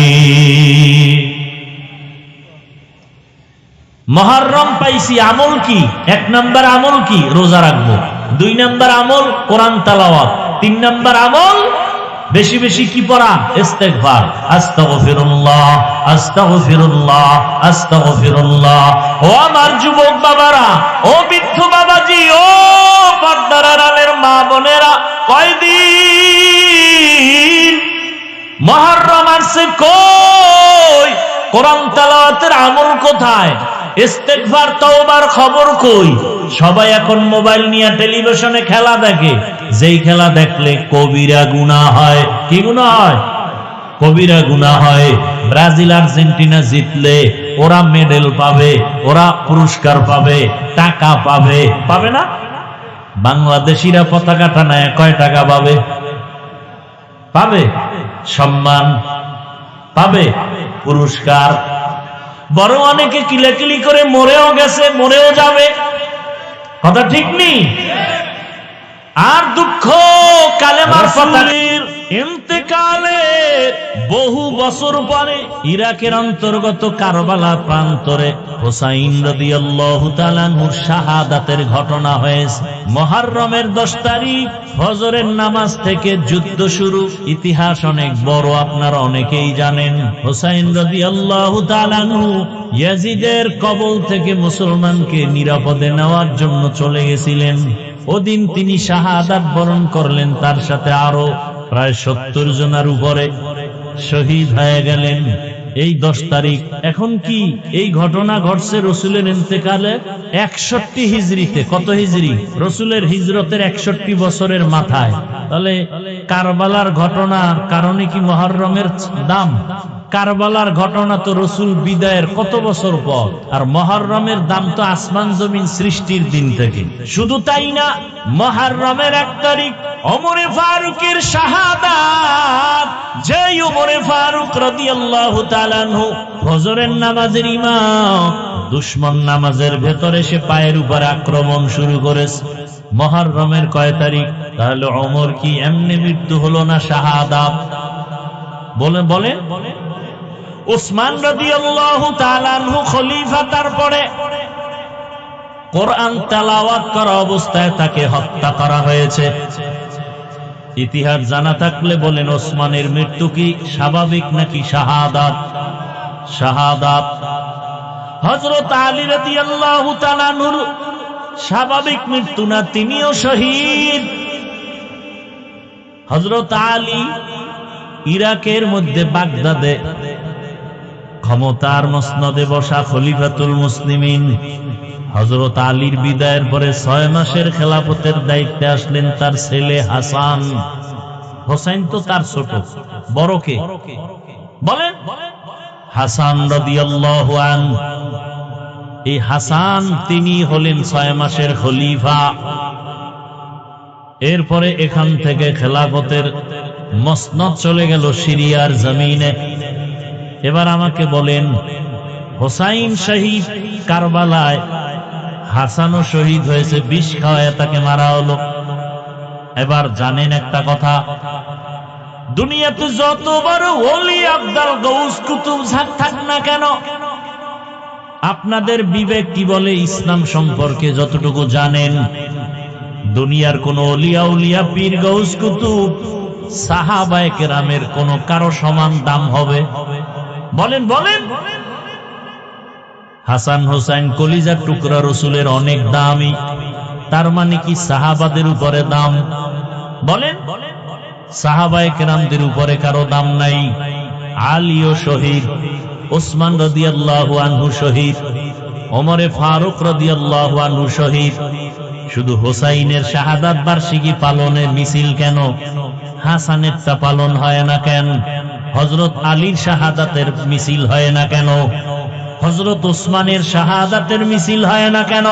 মুহররম পাইছি, আমল কি? 1 নাম্বার আমল কি? রোজা রাখবো। 2 নাম্বার আমল কোরআন তেলাওয়াত। 3 নাম্বার আমল বেশি বেশি কি পড়া? ইস্তেগফার। আস্তাগফিরুল্লাহ, আস্তাগফিরুল্লাহ, আস্তাগফিরুল্লাহ। ও আমার যুবক বাবারা, ও বৃদ্ধ বাবাজি, ও পর্দার আড়ালের মা বোনেরা, কয়দিন মুহররম আসছে, কই কোরআন তেলাওয়াতের আমল কোথায়? ইস্তেগফার তওবার খবর কই? সবাই এখন মোবাইল নিয়ে টেলিভিশনে খেলা দেখে। যেই খেলা দেখলে কবিরা গুনাহ হয়। কি গুনাহ হয়? কবিরা গুনাহ হয়। ব্রাজিল আর্জেন্টিনা জিতলে ওরা মেডেল পাবে, ওরা পুরস্কার পাবে, টাকা পাবে। পাবে না? বাংলাদেশিরা পতাকা টানায় কয় টাকা পাবে? পাবে সম্মান, পাবে পুরস্কার। বড় অনেকে কিলাকিলি করে মরেও গেছে, মরেও যাবে। কথা ঠিক নেই? আর দুঃখ, কালেমার ফতালির ইন্তেকালে বহু বছর পরে ইরাকের অন্তর্গত কারবালা প্রান্তরে হুসাইন রাদিয়াল্লাহু তাআলা আনহুর শাহাদাতের ঘটনা হয়েছে। মুহররমের 10 তারিখ ফজরের নামাজ থেকে যুদ্ধ শুরু। ইতিহাস অনেক বড়, আপনারা অনেকেই জানেন। হুসাইন রাদিয়াল্লাহু তাআলা আনহু ইয়াজিদের কবল থেকে মুসলমানকে নিরাপদে নেওয়ার জন্য চলে গেছিলেন। ওদিন তিনি শাহাদাত বরণ করলেন, তার সাথে আরো প্রায় 70 জনের উপরে শহীদ হয়ে গেলেন এই 10 তারিখ। এখন কি এই ঘটনা ঘটছে রসুলের ইন্তেকালে 61 হিজরিতে। কত হিজরি? রসুলের হিজরতের 61 বছরের মাথায়। তাহলে কারবালার ঘটনার কারণে কি মুহররমের দাম? কারবালার ঘটনা তো রসুল বিদায়ের কত বছর পর, আর মুহররমের দাম তো আসমান জমিন সৃষ্টির দিন থেকে। শুধু তাই না, মুহররমের 1 তারিখ ওমরে ফারুকের শাহাদাত, যে ওমরে ফারুক রাদিয়াল্লাহু তাআলা আনহু ফজরের নামাজের ইমাম, দুশমন নামাজের ভেতরে সে পায়ের উপর আক্রমণ শুরু করেছে। মুহররমের কয় তারিখ? তাহলে ওমর কি এমনি মৃত্যু হলো না শাহাদাত? বলেন। উসমান রাদিয়াল্লাহু তাআলা আনহু খলিফা, তারপরে কোরআন তেলাওয়াত করা অবস্থায় তাকে হত্যা করা হয়েছে। ইতিহাস জানা থাকলে বলেন, ওসমানের মৃত্যু কি স্বাভাবিক নাকি শাহাদাত? শাহাদাত। হযরত আলী রাদিয়াল্লাহু তাআলা আনহুর স্বাভাবিক মৃত্যু না, তিনিও শহীদ। হযরত আলী ইরাকের মধ্যে বাগদাদে ক্ষমতার মসনদে বসা খলিফাতুল মুসলিমিন। হযরত আলীর বিদায়ের পরে 6 মাসের খেলাফতের দায়িত্বে আসলেন তার ছেলে হাসান। হোসেন তো তার ছোট, বড় কে বলেন? হাসান রাদিয়াল্লাহু আনহু। এই হাসান তিনি হলেন 6 মাসের খলিফা। এরপরে এখান থেকে খেলাফতের মসনদ চলে গেল সিরিয়ার জমিনে। এবার আমাকে বলেন, হোসাইন শহীদ কারবালায়, হাসানও শহীদ হয়েছে, বিষ খাওয়ায় তাকে মারা হলো। এবার জানেন একটা কথা, দুনিয়াতে যত বড় ওলি আব্দাল গৌস কুতুব থাক না কেন, আপনাদের বিবেক কি বলে ইসলাম সম্পর্কে যতটুকু জানেন, দুনিয়ার কোন ওলিয়া উলিয়া পীর গৌস কুতুব সাহাবায়ে কেরামের কোন কারো সমান দাম হবে? বলেন। হাসান হোসেন কলিজার টুকরা, রসুলের অনেক দামি, তার মানে কি সাহাবাদের উপরে দাম? বলেন। সাহাবায়ে কেরামদের উপরে কারো দাম নাই। আলীও শহীদ, ওসমান রাদিয়াল্লাহু আনহু শহীদ, ওমরে ফারুক রাদিয়াল্লাহু আনহু শহীদ। শুধু হোসাইনের শাহাদাত বার্ষিকী পালনের মিছিল কেন, হাসানেরটা পালন হয় না কেন? হযরত আলীর শাহাদাতের মিছিল হয় না কেন? হযরত ওসমানের শাহাদাতের মিছিল হয় না কেন?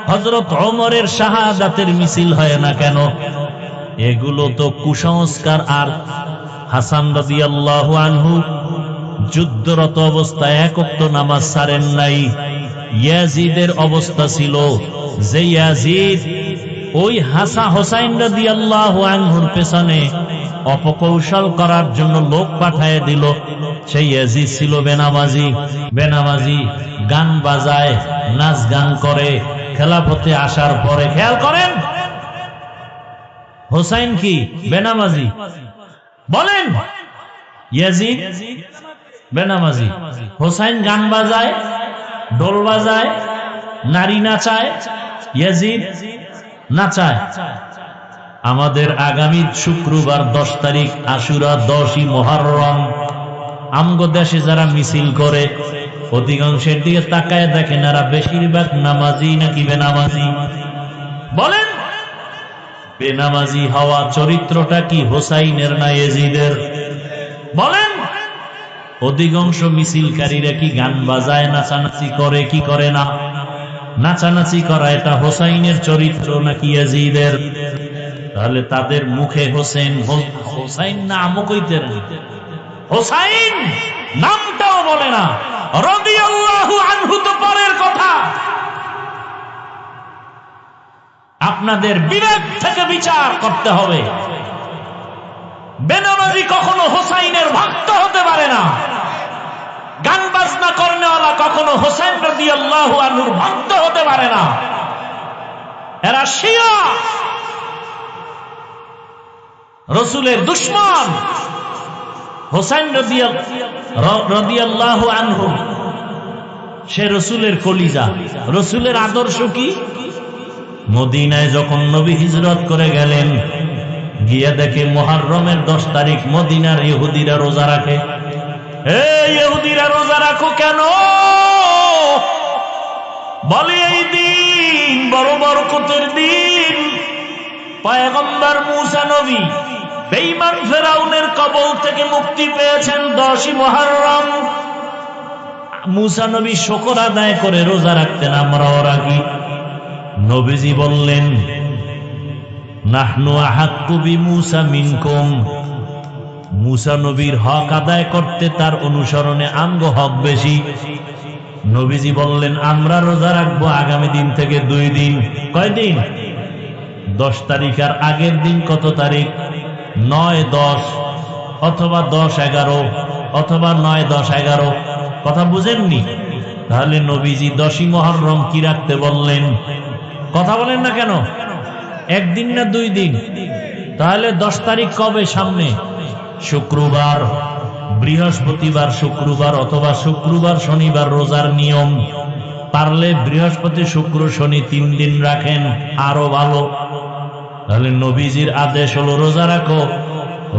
হযরত ওমরের শাহাদাতের মিছিল হয় না কেন? এগুলো তো কুসংস্কার। আর হাসান রাদিয়াল্লাহু আনহু যুদ্ধরত অবস্থায় এক ওয়াক্ত নামাজ ছাড়েন নাই। ইয়াজিদের অবস্থা ছিল যে ইয়াজিদ ওই হোসাইন রাদিয়াল্লাহু আনহুর পেছনে অপকৌশল করার জন্য লোক পাঠিয়ে দিল। সেই ইয়াজিদ ছিল বেনামাজি, গান বাজায়, নাচ গান করে। খেলাফতে আসার পরে খেয়াল করেন, হোসাইন কি বেনামাজি? বলেন। ইয়াজিদ বেনামাজি, হোসাইন গান বাজায়, ঢোল বাজায়, নারী নাচায়, ইয়াজিদ নাচায়। আমাদের আগামী শুক্রবার 10 তারিখ আশুরা, 10ই মুহররম, আমগো দেশে যারা মিছিল করে অধিকাংশের দিকে তাকায় দেখেন এরা বেশিরভাগ নামাজি নাকি বেনামাজি? বলেন। বেনামাজি হওয়া চরিত্রটা কি হোসাইনের না ইয়াজিদের? বলেন। অধিকাংশ মিছিলকারীরা কি গান বাজায়, নাচানাচি করে কি করে না? নাচানাচি করা এটা হোসাইনের চরিত্র নাকি ইয়াজিদের? তাহলে তাদের মুখে হোসাইন নামও কইতেন, হোসাইন নামটাও বলে না। রাদিয়াল্লাহু আনহু তো পরের কথা। আপনাদের বিবেক থেকে বিচার করতে হবে। বেনামাজি কখনো হোসাইনের ভক্ত হতে পারে না। গান বাজনা করেনেওয়ালা কখনো হোসেন রাদিয়াল্লাহু আনহুর ভক্ত হতে পারে না। এরা শিয়া, রাসূলের দুশমন। হোসেন রাদিয়াল্লাহু আনহু সে রাসূলের কলিজা। রাসূলের আদর্শ কি? মদিনায় যখন নবী হিজরত করে গেলেন, গিয়ে দেখে মুহররমের 10 তারিখ মদিনার ইহুদিরা রোজা রাখে। এই ইহুদিরা রোজা রাখো কেন? বলে এই দিন বড় বরকতের দিন। পয়গম্বর মুসা নবী বেঈমান ফেরাউনের কবল থেকে মুক্তি পেয়েছেন 10ই মুহররম। মুসা নবী শুকর আদায় করে রোজা রাখতেন, আমরাও রাখি। নবীজি বললেন, নাহনু আহাক্কু বিমূসা মিনকুম, মূসা নবীর হক আদায় করতে তার অনুসরণে আমগো হক বেশি। নবীজি বললেন আমরা রোজা রাখবো আগামী দিন থেকে 2 দিন। কয় দিন? 10 তারিখ আর আগের দিন কত তারিখ? 9-10 অথবা 10-11 অথবা 9-10-11। কথা বুঝেননি? তাহলে নবীজি 10ই মুহররম কি রাখতে বললেন? কথা বলেন না কেন? 1 দিন না 2 দিন? তাহলে 10 তারিখ কবে? সামনে শুক্রবার, বৃহস্পতিবার, শুক্রবার অথবা শুক্রবার শনিবার রোজার নিয়ম। পারলে বৃহস্পতি শুক্র শনি 3 দিন রাখেন, আরো ভালো। তাহলে নবীজির আদেশ হলো রোজা রাখো।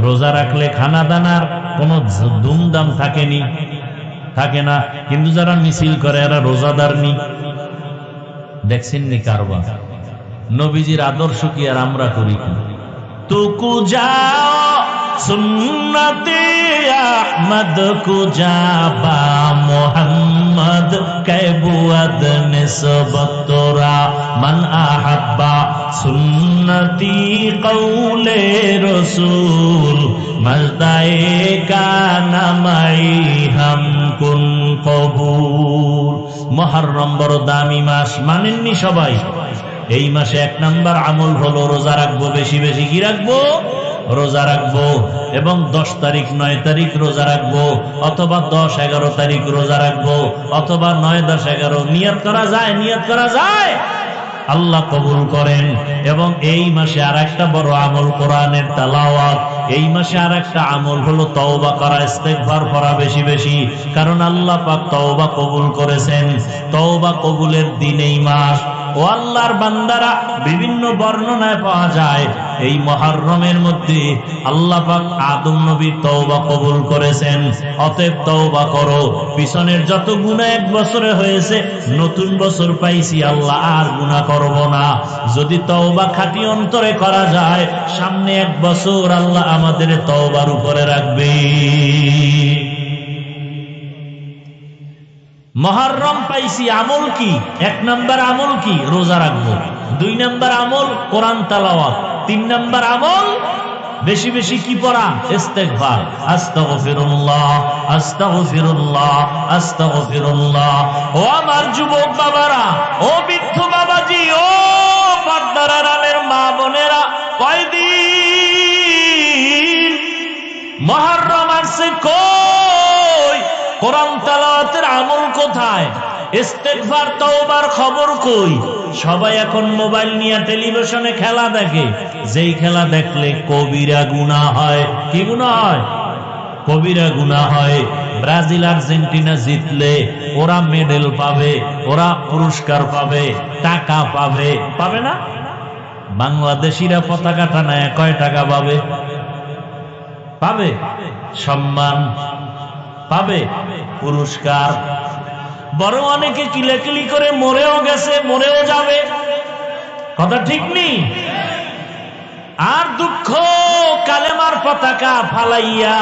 রোজা রাখলে খানা দানার কোনো ধুমধাম থাকে না। কিন্তু যারা মিছিল করে এরা রোজাদার নি। দেখছেন নি কারবার? নবীজির আদর্শ কি আর আমরা করি কি? তুকু যাও সুন্নতে আহমদ কুজাবা মোহাম্মদ কেবুয়াদ নিসবত তোরা মান আহাব্বা সুন্নতি কৌলে রসুল মজদায়ে কানা মাই হাম কুন কবুল। মুহররম বড় দামি মাস, মানেননি সবাই? এই মাসে 1 নাম্বার আমল হলো রোজা রাখবো, বেশি বেশি কি রাখবো? রোজা রাখবো। এবং 10 তারিখ 9 তারিখ রোজা রাখবো, অথবা 10-11 তারিখ রোজা রাখবো, অথবা 9-10-11। নিয়ত করা যায়, নিয়ত করা যায়, আল্লাহ কবুল করেন। এবং এই মাসে আর একটা বড় আমল কোরআনের তেলাওয়াত। এই মাসে আর একটা আমল হলো তওবা করা, ইস্তেগফার করা বেশি বেশি। কারণ আল্লাহ পাক তওবা কবুল করেছেন। তওবা কবুলের দিন এই মাস। ও আল্লাহর বান্দারা, বিভিন্ন বর্ণনায় পাওয়া যায় এই মুহররমের মধ্যে আল্লাহ পাক আদম নবীর তওবা কবুল করেছেন। অতএব তওবা করো। পিছনের যত গুনাহ 1 বছরে হয়েছে, নতুন বছর পাইছি, আল্লাহ আর গুনাহ করব না। যদি তওবা খাঁটি অন্তরে করা যায়, সামনে 1 বছর আল্লাহ আমাদের তওবার উপরে রাখবে। মুহররম পাইছি, আমল কি? 1 নাম্বার আমল কি? রোজা রাখবো। 2 নাম্বার আমল কোরআন তেলাওয়াত। 3 নাম্বার আমল বেশি বেশি কি পড়া? ইস্তেগফার। আস্তাগফিরুল্লাহ, আস্তাগফিরুল্লাহ, আস্তাগফিরুল্লাহ। ও আমার যুবক বাবারা, ও বৃদ্ধ বাবাজি, ও পর্দার আড়ালের মা বোনেরা, কয়দিন মুহররম আসছে, কই কোরআন তেলাওয়াতের আমল কোথায়? ইস্তেগফার তওবার খবর কই? সবাই এখন মোবাইল নিয়ে টেলিভিশনে খেলা দেখে। যেই খেলা দেখলে কবিরা গুনাহ হয়। কি গুনাহ হয়? কবিরা গুনাহ হয়। ব্রাজিল আর্জেন্টিনা জিতলে ওরা মেডেল পাবে, ওরা পুরস্কার পাবে, টাকা পাবে। পাবে না? বাংলাদেশিরা পতাকা টানায় কয় টাকা পাবে? পাবে সম্মান, পাবে পুরস্কার। বরং অনেকে কিলাকিলি করে মরেও গেছে, মরেও যাবে। কথা ঠিক নেই? আর দুঃখ, কালেমার পতাকা ফালাইয়া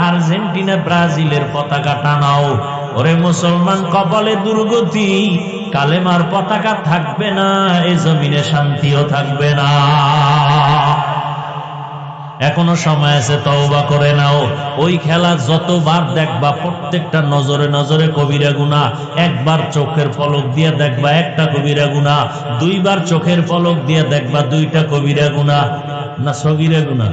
আর্জেন্টিনা ব্রাজিলের পতাকা টানাও। ওরে মুসলমান, কপালে দুর্গতি, কালেমার পতাকা থাকবে না, এই জমিনে শান্তিও থাকবে না। এখনো সময় আছে, তওবা করে নাও। ওই খেলা যতবার দেখবা, প্রত্যেকটা নজরে নজরে কবিরা গুনাহ। 1 বার চোখের পলক দিয়ে দেখবা 1টা কবিরা গুনাহ, 2 বার চোখের পলক দিয়ে দেখবা 2টা কবিরা গুনাহ। না সগীরা গুনাহ?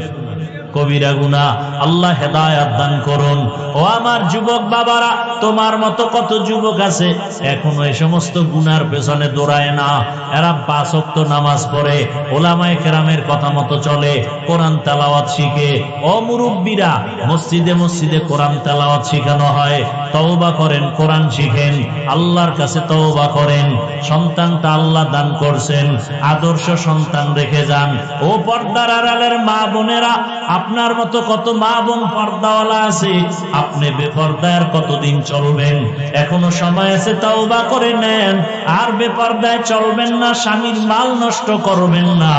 কবিরা গুনাহ। আল্লাহ হেদায়েত দান করুন। ও আমার যুবক বাবারা, তোমার মতো কত যুবক আছে এখনো এই সমস্ত গুনার পেছনে দৌড়ায় না। এরা 5 ওয়াক্ত নামাজ পড়ে, ওলামায়ে কেরামের কথা মতো চলে, কোরআন তেলাওয়াত শিখে। ও মুরব্বীরা, মসজিদে মসজিদে কোরআন তেলাওয়াত শেখানো হয়। তওবা করেন, কোরআন শিখেন, আল্লাহর কাছে তওবা করেন। সন্তানটা আল্লাহ দান করছেন, আদর্শ সন্তান রেখে যান। ও পর্দার আড়ালের মা বোনেরা, আপনার মতো কত মা বোন পর্দাওয়ালা আছে, আপনি বেপর্দায় আর কতদিন চলবেন? এখনো সময় আছে, তওবা করে নেন। আর বেপর্দায় চলবেন না, স্বামীর মাল নষ্ট করবেন না।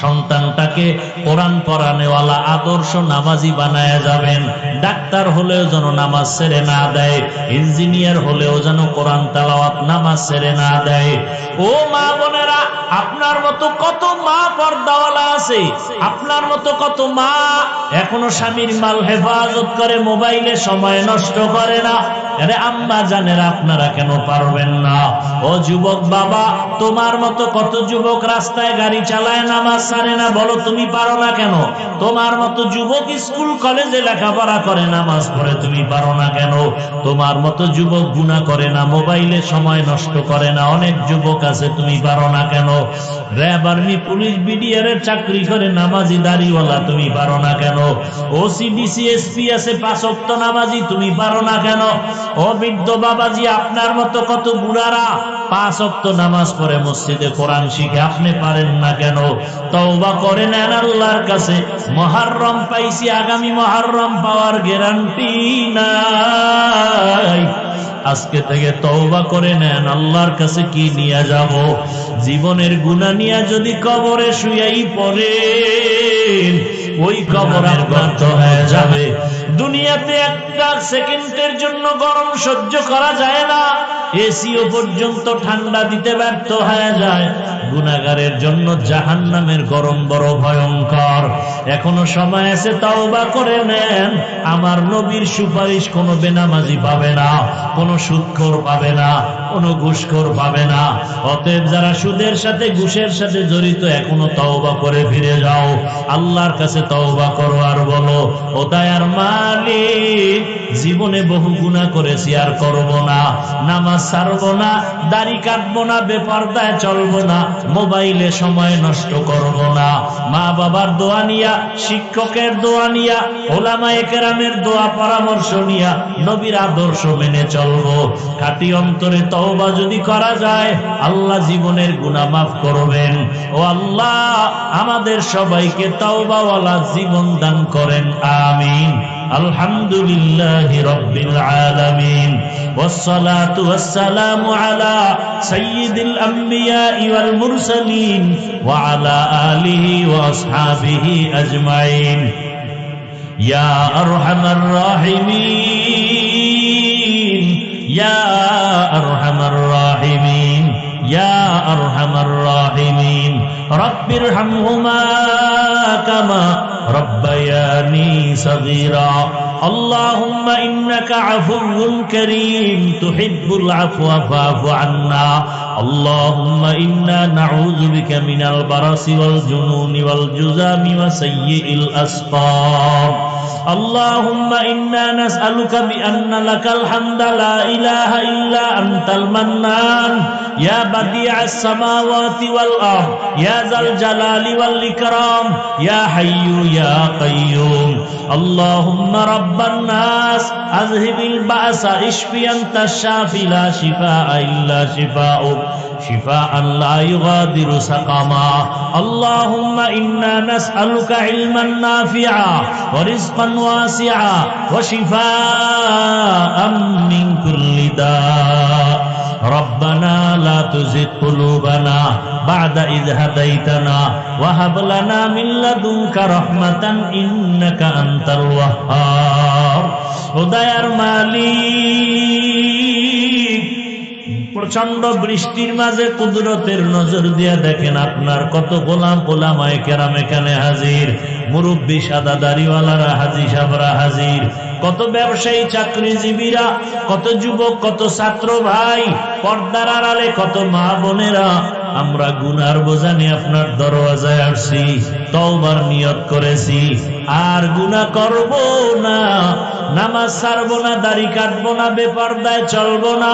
সন্তানটাকে কোরআন পড়ানেওয়ালা আদর্শ নামাজি বানায়া যাবেন। ডাক্তার হলেও যেন নামাজ ছেড়ে না দেয়, ইঞ্জিনিয়ার হলেও যেন কোরআন তেলাওয়াত নামাজ ছেড়ে না দেয়। ও মা বোনেরা, আপনার মতো কত মা পর্দাওয়ালা আছে, আপনার মতো কত মা এখনো স্বামীর মাল হেফাজত করে, মোবাইলে সময় নষ্ট করে না। আরে আম্মা জানেরা, আপনারা কেন পারবেন না? ও যুবক বাবা, তোমার মতো কত যুবক রাস্তায় গাড়ি চালায়, নামাজ ছাড়ে না, বলো তুমি পারো না কেন? তোমার মতো যুবক স্কুল কলেজে লেখাপড়া করে, নামাজ পড়ে, তুমি পারো না কেন? তোমার মতো যুবক গুনাহ করে না, মোবাইলে সময় নষ্ট করে না, অনেক যুবক আছে, তুমি পারো না কেন? র্যাব, আর্মি, পুলিশ, বিডিআর এর চাকরি করে, নামাজি দাড়িওয়ালা, তুমি পারো না কেন? ওসিডিসি, এসপি আছে, 5 ওয়াক্ত নামাজি, তুমি পারো না কেন? ও বৃদ্ধ বাবাজি, আপনার মতো কত বুড়ারা 5 ওয়াক্ত নামাজ পড়ে, মসজিদে কোরআন শিখে, আপনি পারেন না কেন? তওবা করে নেন আল্লাহর কাছে। মুহররম পাইছি, আগামী মুহররম পাওয়ার গ্যারান্টি নাই। আজকে থেকে তওবা করে নেন, আল্লাহর কাছে কি নিয়ে যাব? জীবনের গুনাহ নিয়ে যদি কবরে শুয়াই পড়েন, ওই কবরের গর্ত হয়ে যাবে। দুনিয়াতে একটা সেকেন্ডের জন্য গরম সহ্য করা যায় না, এসিও পর্যন্ত ঠান্ডা দিতে ব্যর্থ হয়ে যায়। গুনাহগারের জন্য জাহান্নামের গরম বড় ভয়ঙ্কর। এখনো সময় আছে, তওবা করে নেন। আমার নবীর সুপারিশ কোনো বেনামাজি পাবে না, কোনো সুদখোর পাবে না, কোনো ঘুষখোর পাবে না। অতএব যারা সুদের সাথে ঘুষের সাথে জড়িত, এখনো তওবা করে ফিরে যাও, আল্লাহর কাছে তওবা করো আর বলো, ও দয়ার মালিক, জীবনে বহু গুনাহ করেছি, আর করব না। নামাজ ছাড়বো না, দাড়ি কাটবো না, বেপরদায় চলবো না, মোবাইলে সময় নষ্ট করব না। মা বাবার দোয়া নিয়া, শিক্ষকের দোয়া নিয়া, ওলামায়ে কেরামের দোয়া পরামর্শ নিয়া, নবীর আদর্শ মেনে চলবো। খাঁটি অন্তরে তওবা যদি করা যায়, আল্লাহ জীবনের গুনাহ মাফ করবেন। ও আল্লাহ, আমাদের সবাইকে তওবাওয়ালা জীবন দান করেন, আমিন। আলহামদুলিল্লাহি রাব্বিল আলামিন, والصلاة والسلام على سيد الأنبياء والمرسلين وعلى آله وأصحابه أجمعين يا أرحم الراحمين يا أرحم الراحمين يا أرحم الراحمين رب ارحمهما كما ربياني صغيرا اللهم إنك عفو كريم تحب العفو فاعف عنا اللهم إنا نعوذ بك من البرص والجنون والجذام وسيء الأسقام اللهم إنا نسألك بأن لك الحمد لا إله إلا أنت المنان يا بديع السماوات والأرض يا ذا الجلال والإكرام يا حي يا قيوم اللهم رب الناس أذهب البأس اشفي أنت الشافي لا شفاء إلا شفاؤك شفاء لا يغادر سقما اللهم إنا نسألك علما نافعا ورزقا واسعا وشفاء من كل داء ربنا لا تزغ قلوبنا بعد إذ هديتنا وهب لنا من لدنك رحمة إنك أنت الوهاب উদয়ার মালিক প্রচন্ড বৃষ্টির মাঝে কুদরতের নজর দিয়ে দেখেন আপনার কত গোলাম ওলামায়ে কেরাম এখানে হাজির, মুরব্বী সাদা দাড়িওয়ালারা হাজী সাহেবরা হাজির, কত ব্যবসায়ী চাকরিজীবীরা, কত যুবক, কত ছাত্র ভাই, পর্দার আড়ালে কত মা বোনেরা, আমরা গুনার বোঝা নিয়ে আপনার দরওয়াজায় আসছি, তওবার নিয়ত করেছি, আর গুনাহ করব না, নামাজ ছাড়বো না, দাড়ি কাটবো না, বেপরদায় চলবো না,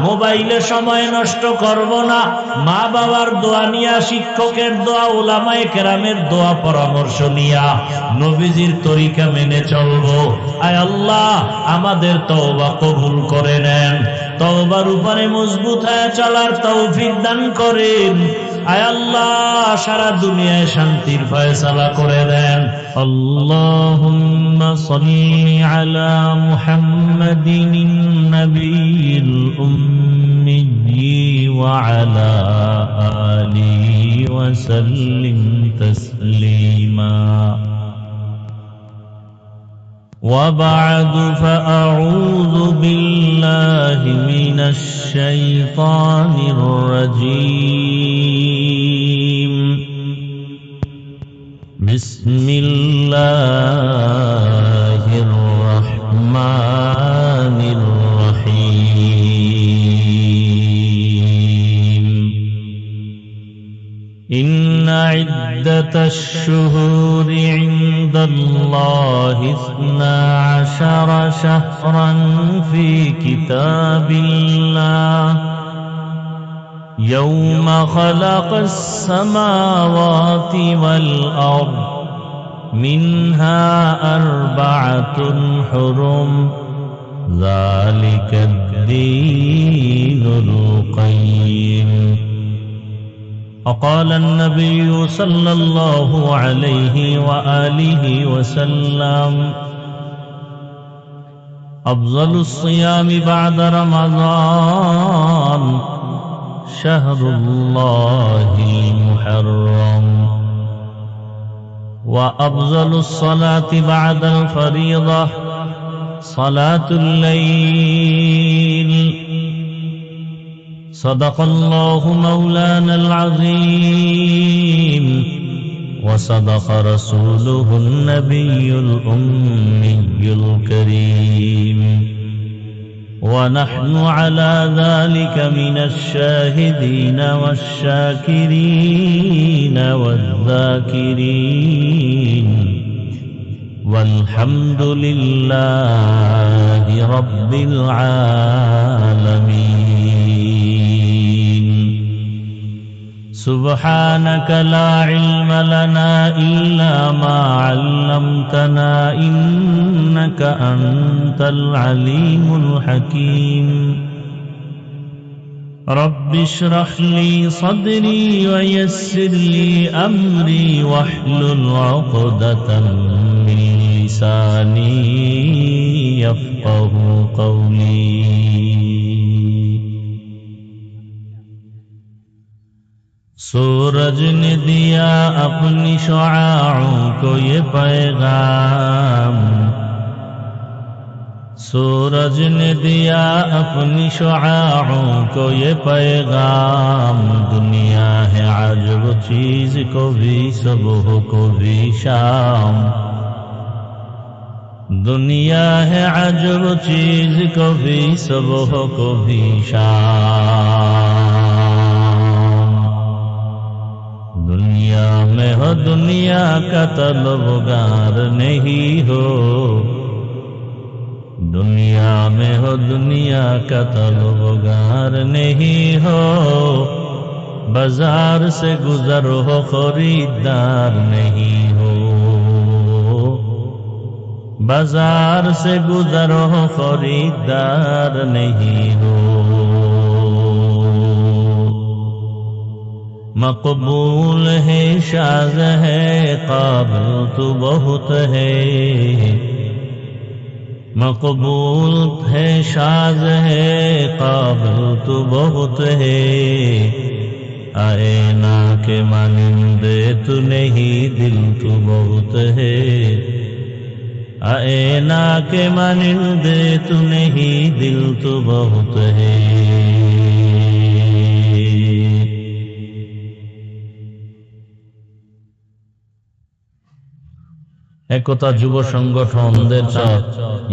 মোবাইলে সময় নষ্ট করব না, মা বাবার দোয়া নিয়া, শিক্ষকের দোয়া, ওলামায়ে কেরামের দোয়া পরামর্শ নিয়া, নবীজির তরিকা মেনে চলবো। আয় আল্লাহ, আমাদের তওবা কবুল করে নেন, তওবার উপরে মজবুত হয়ে চলার তৌফিক দান করেন। আয় আল্লাহ, সারা দুনিয়ায় শান্তির ফয়সালা করে দেন। আল্লাহুম্মা সাল্লি আলা মুহাম্মাদিন নবিয়্যিল উম্মি وعلى آله وسلم تسليما وبعد فأعوذ بالله من الشيطان الرجيم بسم الله الرحمن الرحيم إن عدة الشهور عند الله 12 شهرا في كتاب الله يوم خلق السماوات والأرض منها 4 حرم ذلك الدين القيم وقال النبي صلى الله عليه وآله وسلم أفضل الصيام بعد رمضان شهر الله المحرم وأفضل الصلاة بعد الفريضة صلاة الليل صدق الله مولانا العظيم وصدق رسوله النبي الأمي الكريم ونحن على ذلك من الشاهدين والشاكرين والذاكرين والحمد لله رب العالمين سبحانك لا علم لنا إلا ما علمتنا إنك أنت العليم الحكيم رب اشرح لي صدري ويسر لي أمري واحلل عقدة من لساني يفقه قولي सूरज ने दिया अपनी शुआओं को ये पैगाम सूरज ने दिया अपनी शुआओं को ये पैगाम दुनिया है अजब चीज को भी सुबह को भी शाम दुनिया है अजब चीज को भी सुबह को भी शाम दुनिया में हो दुनिया का तलबगार नहीं हो दुनिया में हो दुनिया का तलबगार नहीं हो बाजार से गुजर हो खरीदार नहीं हो बाजार से गुजर हो खरीदार नहीं हो मकबूल है शाज़ है काबिल तो बहुत है मकबूल है शाज़ है काबिल तो बहुत है आए ना के मानिंदे तू नहीं दिल तो बहुत है आए ना के मानिंदे तू नहीं दिल तो बहुत है একতা যুব সংগঠনদের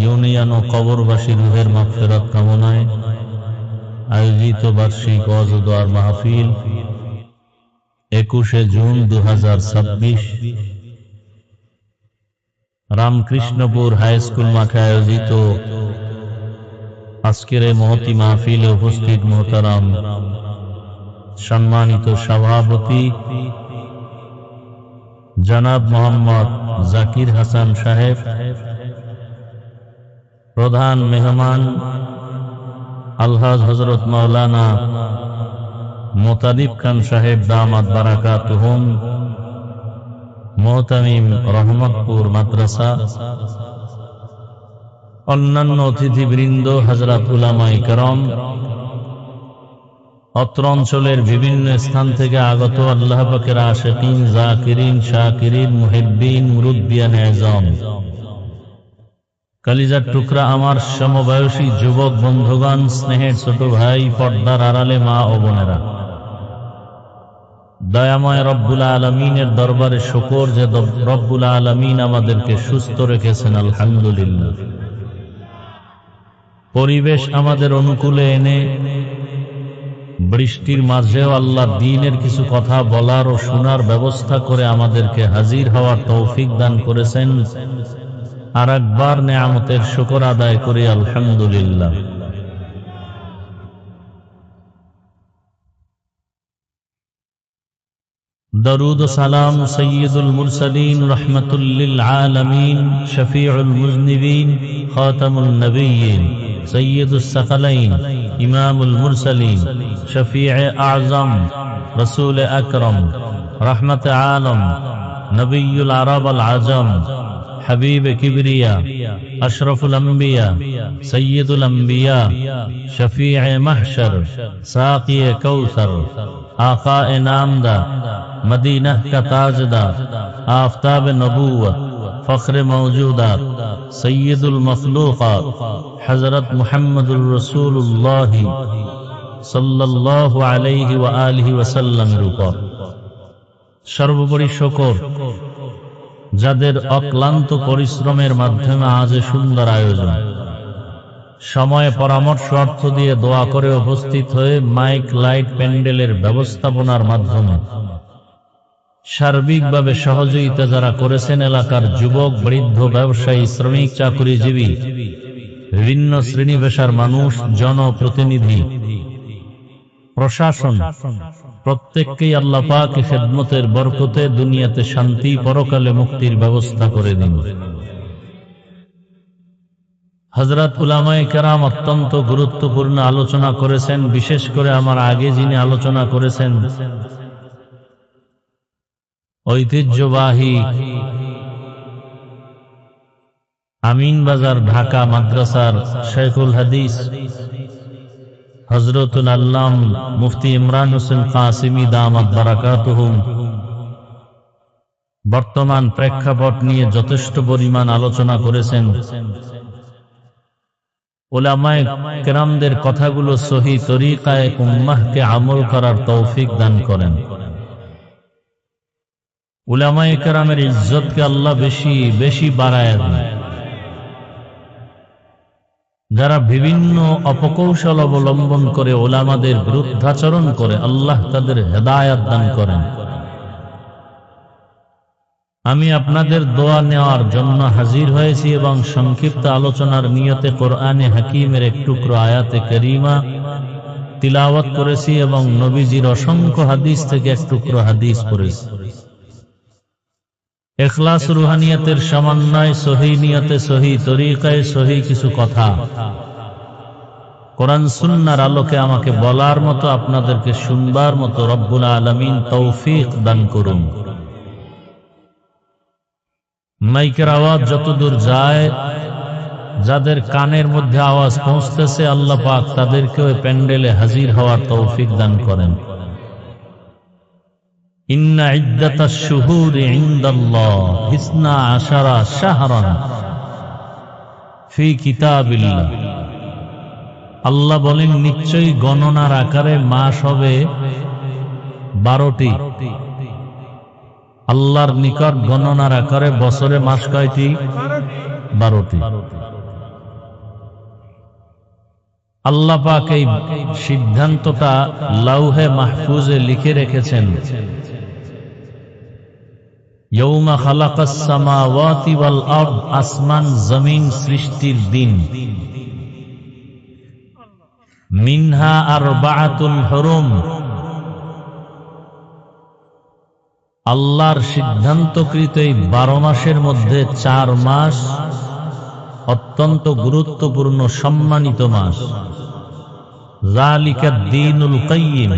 ইউনিয়ন ও কবরবাসী রুহের মাগফিরাত কামনায় আয়োজিত বার্ষিক ওয়াজ ও দোয়ার মাহফিল 21 জুন 2026 রামকৃষ্ণপুর হাই স্কুল মাঠে আয়োজিত আজকের এই মহতি মাহফিলে উপস্থিত মোহতারাম সম্মানিত সভাপতি জনাব মোহাম্মদ জাকির হাসান সাহেব, প্রধান মেহমান আলহাজ হযরত মাওলানা মুতালিব খান সাহেব দামাত বারাকাতুহুম, মুহতামিম রহমতপুর মাদ্রাসা, অন্যান্য অতিথিবৃন্দ, হযরত উলামায়ে কেরাম, অত্র অঞ্চলের বিভিন্ন স্থান থেকে আগত আল্লাহ পাকের আশিকিন, জাকিরিন, শাকিরিন, মুহিব্বিন, মুরুব্বিয়ান আযম, কলিজার টুকরা আমার সমবয়সী যুবক বন্ধুগণ, স্নেহের ছোট ভাই, পর্দার আড়ালে মা ও বোনেরা, দয়াময় রব্বুল আলামিনের দরবারে শুকর যে রব্বুল আলামিন আমাদেরকে সুস্থ রেখেছেন, আলহামদুলিল্লাহ। পরিবেশ আমাদের অনুকূলে এনে বৃষ্টির মাঝেও আল্লাহ দ্বীনের কিছু কথা বলার ও শোনার ব্যবস্থা করে আমাদেরকে হাজির হওয়ার তৌফিক দান করেছেন। আর একবার নেয়ামতের শুকর আদায় করি, আলহামদুলিল্লাহ। দরুদ ও সালাম সৈয়দুল মুরসালিন, রহমাতুল লিল আলামিন, শফিউল মুজনিবিন, খাতামুন নবিয়্যিন, সৈয়দুস সাকালাইন, ইমামুল মুরসালিন, শফিয়ে আযম, রাসূল আকরাম, রহমতে আলম, নবিয়ুল আরব আল আজম, হাবিব কিবরিয়া, আশরাফুল আম্বিয়া, সৈয়দুল আম্বিয়া, শফিয়ে মাহশর, সাকিয়ে কৌসর, आक़ाए नामदार, मदीना का ताजदार, आफ़ताब नबूवत, फ़ख्र मौजूदात, सय्यदुल मखलूक़ात, हज़रत मुहम्मदुर रसूलुल्लाह सल्लल्लाहु अलैहि व आलिहि वसल्लमेर উপর সর্বোপরি শুকর, যাদের অক্লান্ত পরিশ্রমের মাধ্যমে আজ সুন্দর আয়োজন, সময় পরামর্শ অর্থ দিয়ে দোয়া করে উপস্থিত হয়ে মাইক, লাইট, প্যান্ডেলের ব্যবস্থাপনার মাধ্যমে সার্বিকভাবে সহযোগিতা যারা করেছেন, এলাকার যুবক, বৃদ্ধ, ব্যবসায়ী, শ্রমিক, চাকুরিজীবী, বিভিন্ন শ্রেণী পেশার মানুষ, জনপ্রতিনিধি, প্রশাসন, প্রত্যেককেই আল্লাহ পাক খেদমতের বরকতে দুনিয়াতে শান্তি, পরকালে মুক্তির ব্যবস্থা করে দিন। হযরত উলামায়ে কেরাম অত্যন্ত গুরুত্বপূর্ণ আলোচনা করেছেন। বিশেষ করে আমার আগে যিনি আলোচনা করেছেন, ঐতিহ্যবাহী আমিনবাজার ঢাকা মাদ্রাসার শাইখুল হাদিস হযরতুল আল্লাম মুফতি ইমরান হোসেন কাসিমি দামাত বারাকাতুহুম বর্তমান প্রেক্ষাপট নিয়ে যথেষ্ট পরিমাণ আলোচনা করেছেন। উলামায়ে কেরামদের কথাগুলো সহি তরিকায় উম্মাহকে আমল করার তৌফিক দান করেন। উলামায়ে কেরামের ইজ্জতকে আল্লাহ বেশি বেশি বাড়ায় দেন। যারা বিভিন্ন অপকৌশল অবলম্বন করে উলামাদের বিরুদ্ধাচরণ করে, আল্লাহ তাদের হেদায়েত দান করেন। আমি আপনাদের দোয়া নেওয়ার জন্য হাজির হয়েছি এবং সংক্ষিপ্ত আলোচনার নিয়তে কোরআনে হাকিমের এক টুকরো আয়াতে কারিমা তিলাওয়াত করেছি এবং নবীজির অসংখ্য হাদিস থেকে এক টুকরো হাদিস পড়েছি। ইখলাস রুহানিয়তের সমন্বয়, সহি নিয়তে, সহি তরিকায়, সহি কিছু কথা কোরআন সুন্নাহর আলোকে আমাকে বলার মতো, আপনাদেরকে শুনবার মতো রব্বুল আলামিন তৌফিক দান করুন। মাইকের আওয়াজ যতদূর যায়, যাদের কানের মধ্যে আওয়াজ পৌঁছতেছে, আল্লাহ পাক তাদেরকে ওই প্যান্ডেলে হাজির হওয়ার তৌফিক দান করেন। ইন্না ইদ্দাতাশ শুহুরি ইনদাল্লাহ 12 শাহরান ফি কিতাবিল্লাহ। আল্লাহ বলেন, নিশ্চয়ই গণনার আকারে মাস হবে 12টি। আল্লাহর নিকট গণনার আকারে বছরে মাস কয়টি? 12টি। আল্লাহ পাক এই সিদ্ধান্তটা লাউহে মাহফুজে লিখে রেখেছেন। ইয়াউমা খালাকাস সামাওয়াতি ওয়াল আরদ, আসমান জমিন সৃষ্টির দিন। মিনহা আরবাআতুল হুরুম, আল্লাহর সিদ্ধান্তকৃত এই 12 মাসের মধ্যে 4 মাস অত্যন্ত গুরুত্বপূর্ণ সম্মানিত মাস। যালিকা দ্বীনুল কাইয়্যিম,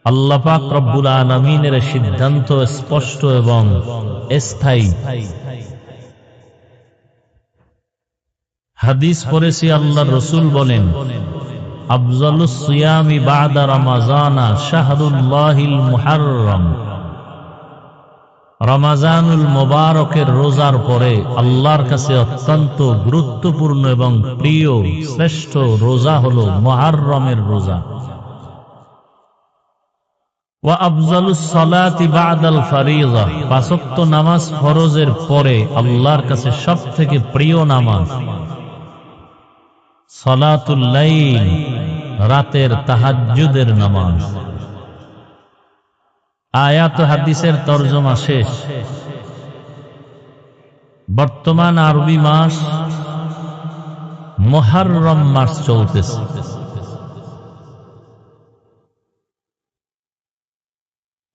আল্লাহ পাক রব্বুল আলামিনের সিদ্ধান্ত স্পষ্ট এবং স্থায়ী। হাদিস পড়েছি, আল্লাহর রাসূল বলেন, আফজালুস সিয়ামি বা'দা রমাজানা শাহরুল্লাহিল মুহাররম, রমাজানুল মুবারকের রোজার পরে আল্লাহর কাছে অত্যন্ত গুরুত্বপূর্ণ এবং প্রিয় শ্রেষ্ঠ রোজা হলো মুহররমের রোজা। ওয়া আফজালুস সালাতি বা'দাল ফারিযা, পাঁচ ওয়াক্ত নামাজ ফরজের পরে আল্লাহর কাছে সবথেকে প্রিয় নামাজ সালাতুল লাইল, রাতের তাহাজ্জুদের নামাজ। আয়াত হাদিসের তরজমা শেষ। বর্তমান আরবি মাস মুহররম মাস চলতেছে।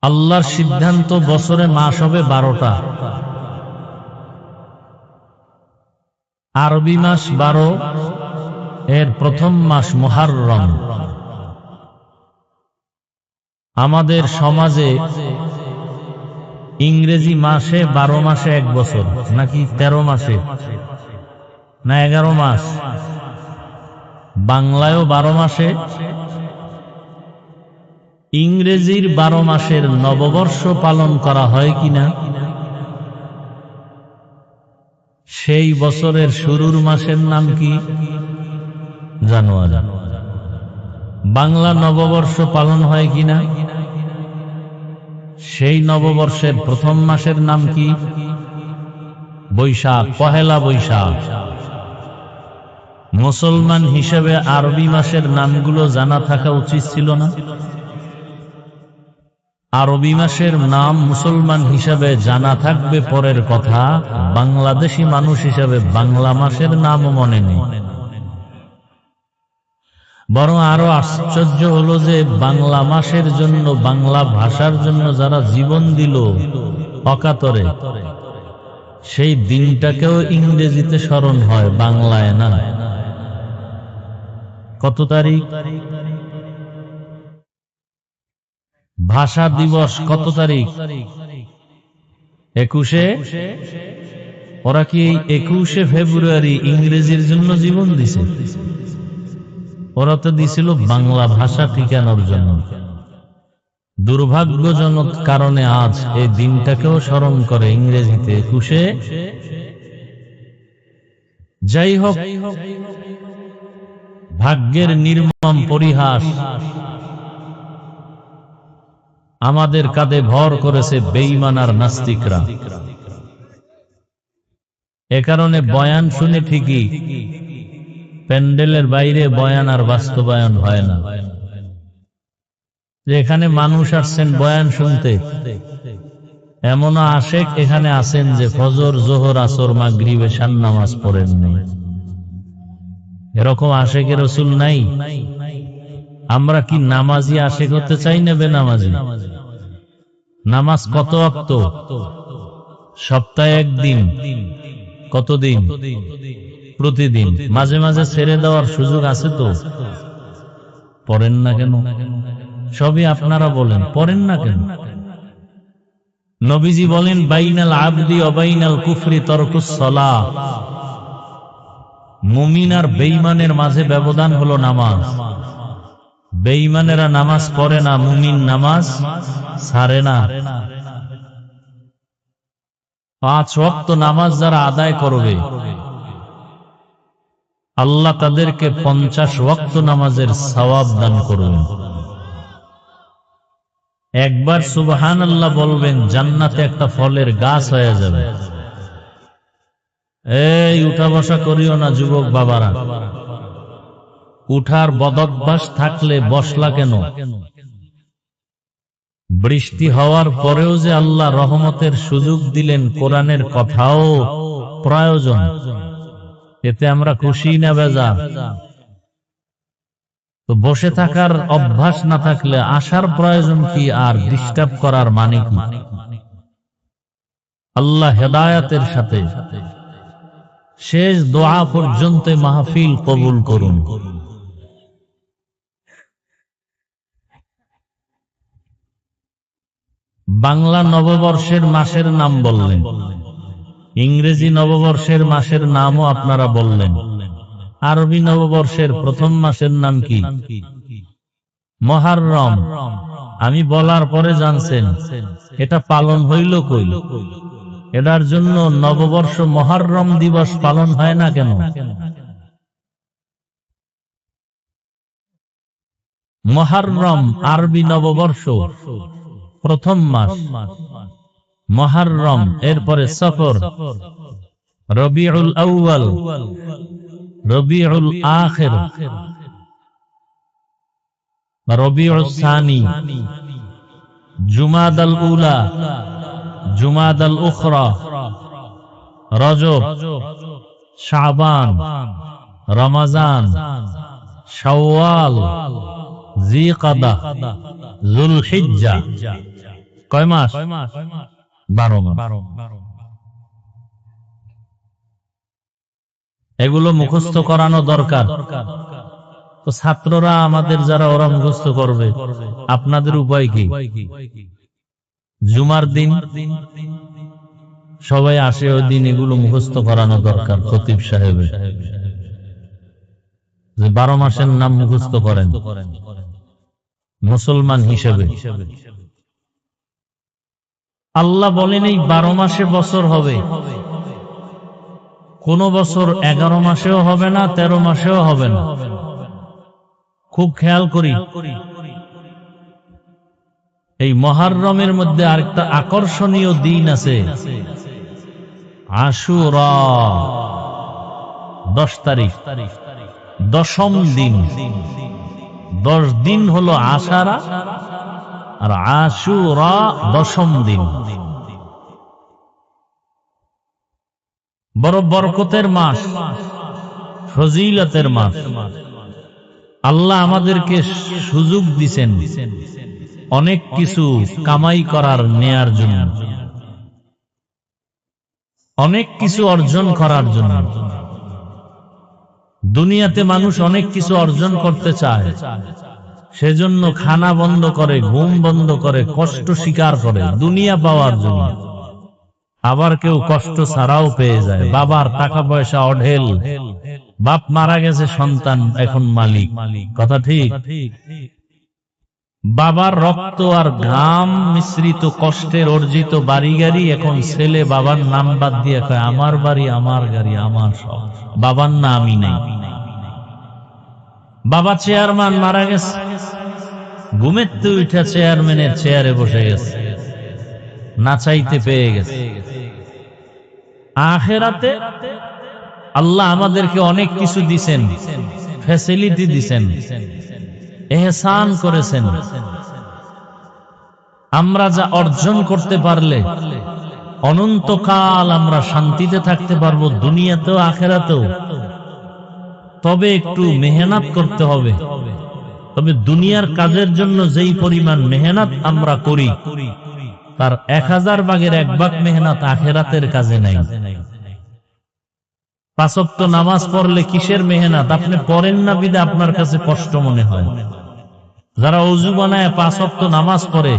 আল্লাহর সিদ্ধান্ত বছরে মাস হবে 12টা। আরবি মাস 12, এর প্রথম মাস মুহররম। আমাদের সমাজে ইংরেজি মাসে 12 মাসে 1 বছর, নাকি 13 মাসে না 11 মাস, বাংলায়ও 12 মাসে। ইংরেজির 12 মাসের নববর্ষ পালন করা হয় কিনা? সেই বছরের শুরুর মাসের নাম কি? জানুয়ারি। বাংলা নববর্ষ পালন হয় কিনা? সেই নববর্ষের প্রথম মাসের নাম কি? বৈশাখ, পহেলা বৈশাখ। মুসলমান হিসেবে আরবি মাসের নামগুলো জানা থাকা উচিত ছিল না? আরবি মাসের নাম মুসলমান হিসাবে জানা থাকবে পরের কথা, বাংলাদেশি মানুষ হিসাবে বাংলা মাসের নামও মনে নেই। বরং আরো আশ্চর্য হলো যে বাংলা মাসের জন্য, বাংলা ভাষার জন্য যারা জীবন দিল অকাতরে, সেই দিনটাকেও ইংরেজিতে স্মরণ হয়, বাংলায় না। কত তারিখ? ভাষা দিবস কত তারিখ? 21। ওরা কি 21শে ফেব্রুয়ারি ইংরেজির জন্য জীবন দিছে? ওরা তো দিছিল বাংলা ভাষা ঠিকানোর জন্য। দুর্ভাগ্যজনক কারণে আজ এই দিনটাকেও স্মরণ করে ইংরেজিতে 21শে। যাই হোক, ভাগ্যের নির্মম পরিহাস, আমাদের কাঁধে ভর করেছে বেঈমান আর নাস্তিকরা। এ কারণে বয়ান শুনে ঠিকই, প্যান্ডেলের বাইরে বয়ান আর বাস্তবায়ন হয় না। যেখানে মানুষ আসছেন বয়ান শুনতে, এমনও আশেক এখানে আছেন যে ফজর, জোহর, আসর, মাগরিব, এশার নামাজ পড়েননি। এরকম আশেকে রাসূল নাই? আমরা কি নামাজি আশেক হতে চাই না বেনামাজি? নামাজ কত ওয়াক্ত? সপ্তাহে একদিন। কতদিন? প্রতিদিন। মাঝে মাঝে ছেড়ে দেওয়ার সুযোগ আছে তো? পড়েন না কেন? সবই আপনারা বলেন, পড়েন না কেন? নবীজি বলেন, বাইনাল আবদি ওয়া বাইনাল কুফরি তারকুস সালাহ। মুমিন আর বেঈমানের মাঝে ব্যবধান হলো নামাজ। বেঈমানেরা নামাজ পড়ে না, মুমিন নামাজ ছাড়ে না। 5 ওয়াক্ত নামাজ যারা আদায় করবে, আল্লাহ তাদেরকে 50 ওয়াক্ত নামাজের সওয়াব দান করবেন। একবার সুবহানাল্লাহ বলবেন, জান্নাতে একটা ফলের গাছ হয়ে যাবে। এই উঠা বসা করিও না যুবক বাবারা। উঠার বদভ্যাস থাকলে বসলা কেন? বৃষ্টি হওয়ার পরেও যে আল্লাহ রহমতের সুযোগ দিলেন, কোরআনের কথাও প্রয়োজন। এতে আমরা খুশি না বেজা? তো বসে থাকার অভ্যাস না থাকলে আসার প্রয়োজন কি? আর ডিস্টার্ব করার মানে কি? আল্লাহ হেদায়েতের সাথে শেষ দোয়া পর্যন্ত মাহফিল কবুল করুন। বাংলা নববর্ষের মাসের নাম বললেন, ইংরেজি নববর্ষের মাসের নামও আপনারা বললেন। আরবি নববর্ষের প্রথম মাসের নাম কি? মুহররম। আমি বলার পরে জানছেন এটা পালন হইল কই? এটার জন্য নববর্ষ মুহররম দিবস পালন হয় না কেন? মুহররম আরবি নববর্ষ প্রথম মাস মুহররম, এরপরে সফর, রবিউল আউয়াল, রবিউল আখির, রবিউল সানি, জুমাদাল উলা, জুমাদাল উখরা, রজব, শাবান, রমজান, শাওয়াল, জিকাদা, যুলহিজ্জা। কয় মাস? 12 মাস। এগুলো মুখস্থ করানো দরকার। তো ছাত্ররা আমাদের যারা ওরা মুখস্থ করবে, আপনাদের উপায় কি? জুমার দিন সবাই আসে, ওই দিন এগুলো মুখস্থ করানো দরকার। খতিব সাহেবের যে 12 মাসের নাম মুখস্থ করেন মুসলমান হিসেবে। আল্লাহ বলেন এই 12 মাসে বছর হবে, কোন বছর 11 মাসেও হবে না, 13 মাসেও হবে না। খুব খেয়াল করি। এই মুহররমের মধ্যে আরেকটা আকর্ষণীয় দিন আছে, আশুরা, 10 তারিখ, 10ম দিন। 10 দিন হলো আশারা, আর আশুরা 10ম দিন। বড় বরকতের মাস, ফজিলতের মাস। আল্লাহ আমাদেরকে সুযোগ দিছেন অনেক কিছু কামাই করার, নেয়ার জন্য, অনেক কিছু অর্জন করার জন্য। দুনিয়াতে মানুষ অনেক কিছু অর্জন করতে চায়, সেজন্য খানা বন্ধ করে, ঘুম বন্ধ করে, কষ্ট স্বীকার করে দুনিয়া পাওয়ার জন্য। আবার কেউ কষ্ট ছাড়াও পেয়ে যায়। বাবার টাকা পয়সা অঢেল, বাপ মারা গেছে, সন্তান এখন মালিক। কথা ঠিক? বাবার রক্ত আর ঘাম মিশ্রিত কষ্টের অর্জিত বাড়ি গাড়ি, এখন ছেলে বাবার নাম বাদ দিয়ে কয় আমার বাড়ি, আমার গাড়ি, আমার সব। বাবার নামই নেই। বাবা চেয়ারম্যান মারা গেছে, ঘুমের তো উঠা চেয়ারম্যানের চেয়ারে বসে গেছে, না চাইতে পেয়ে গেছে। আখিরাতে আল্লাহ আমাদেরকে অনেক কিছু দিছেন, ফ্যাসিলিটি দিছেন, ইহসান করেছেন। আমরা যা অর্জন করতে পারলে অনন্তকাল আমরা শান্তিতে থাকতে পারবো, দুনিয়াতেও আখিরাতেও। তবে একটু মেহনত করতে হবে। তবে দুনিয়ার কাজের জন্য যেই পরিমাণ মেহনত আমরা করি, তার 1000 ভাগের 1 ভাগ মেহনত আখিরাতের কাজে নাই। 5 ওয়াক্ত নামাজ পড়লে কিসের মেহনত? আপনি পড়েন না বিদে আপনার কাছে কষ্ট মনে হয়। যারা ওযু বানায় 5 ওয়াক্ত নামাজ পড়ে,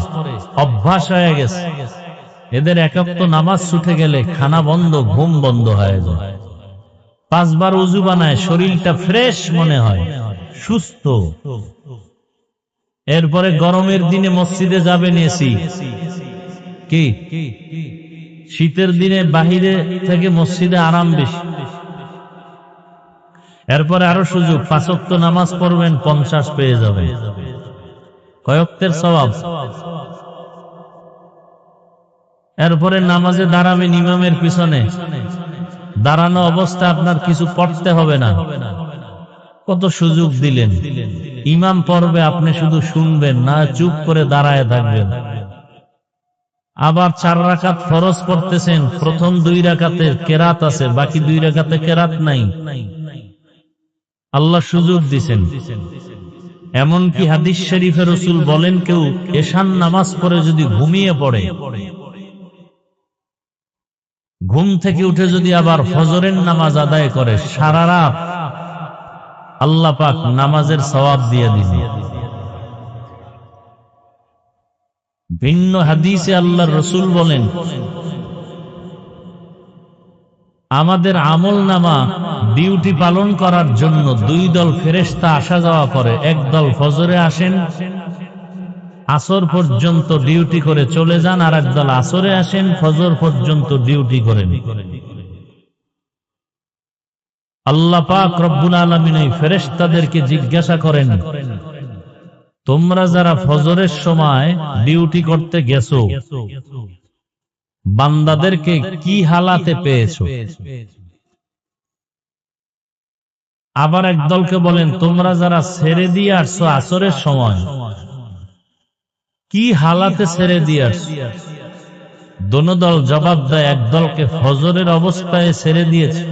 অভ্যাস হয়ে গেছে, এদের 1 ওয়াক্ত নামাজ ছুটে গেলে খানা বন্ধ, ঘুম বন্ধ হয়ে যায়। 5 বার ওযু বানায়, শরীরটা ফ্রেশ মনে হয়, সুস্থ। এরপরে গরমের দিনে মসজিদে যাবেন এসি, কি শীতের দিনে বাহিরে থেকে মসজিদে আরাম বেশি। এরপরে আরো সুযোগ, 5 ওয়াক্ত নামাজ পড়বেন, 50 পেয়ে যাবেন। কয় ওয়াক্তের সওয়াব? এরপরে নামাজে দাঁড়াবেন ইমামের পিছনে, দাঁড়ানো অবস্থা আপনার কিছু পড়তে হবে না। কত সুযোগ দিলেন। ইমাম পড়বে, আপনি শুধু শুনবেন, না চুপ করে দাঁড়ায় থাকবেন। আবার 4 রাকাত ফরজ পড়তেছেন, প্রথম 2 রাকাতে কেরাত আছে, বাকি 2 রাকাতে কেরাত নাই। আল্লাহ সুযোগ দিছেন। এমনকি হাদিস শরীফে রাসূল বলেন, কেউ এশার নামাজ পড়ে যদি ঘুমিয়ে পড়ে, ঘুম থেকে উঠে যদি আবার ফজরের নামাজ আদায় করে, সারা রাত আল্লাহ পাক নামাজের সওয়াব দিয়ে দিবেন। ভিন্ন হাদিসে আল্লাহর রাসূল বলেন, আমাদের আমল নামা ডিউটি পালন করার জন্য দুই দল ফেরেশতা আসা যাওয়া করে। এক দল ফজরে আসেন, আসর পর্যন্ত ডিউটি করে চলে যান, আর একদল আসরে আসেন, ফজর পর্যন্ত ডিউটি করেন। আল্লাহ পাক রব্বুল আলামিন এই ফেরেশতাদেরকে জিজ্ঞাসা করেন, তোমরা যারা ফজরের সময় ডিউটি করতে গেছো, বান্দাদেরকে কি হালাতে পেয়েছো? আবার একদলকে বলেন, তোমরা যারা ছেড়ে দিয়ে আসছো আসরের সময়, কি হালাতে ছেড়ে দিয়ে আসছো? দোনো দল জবাব দেয়, একদলকে ফজরের অবস্থায় ছেড়ে দিয়েছে,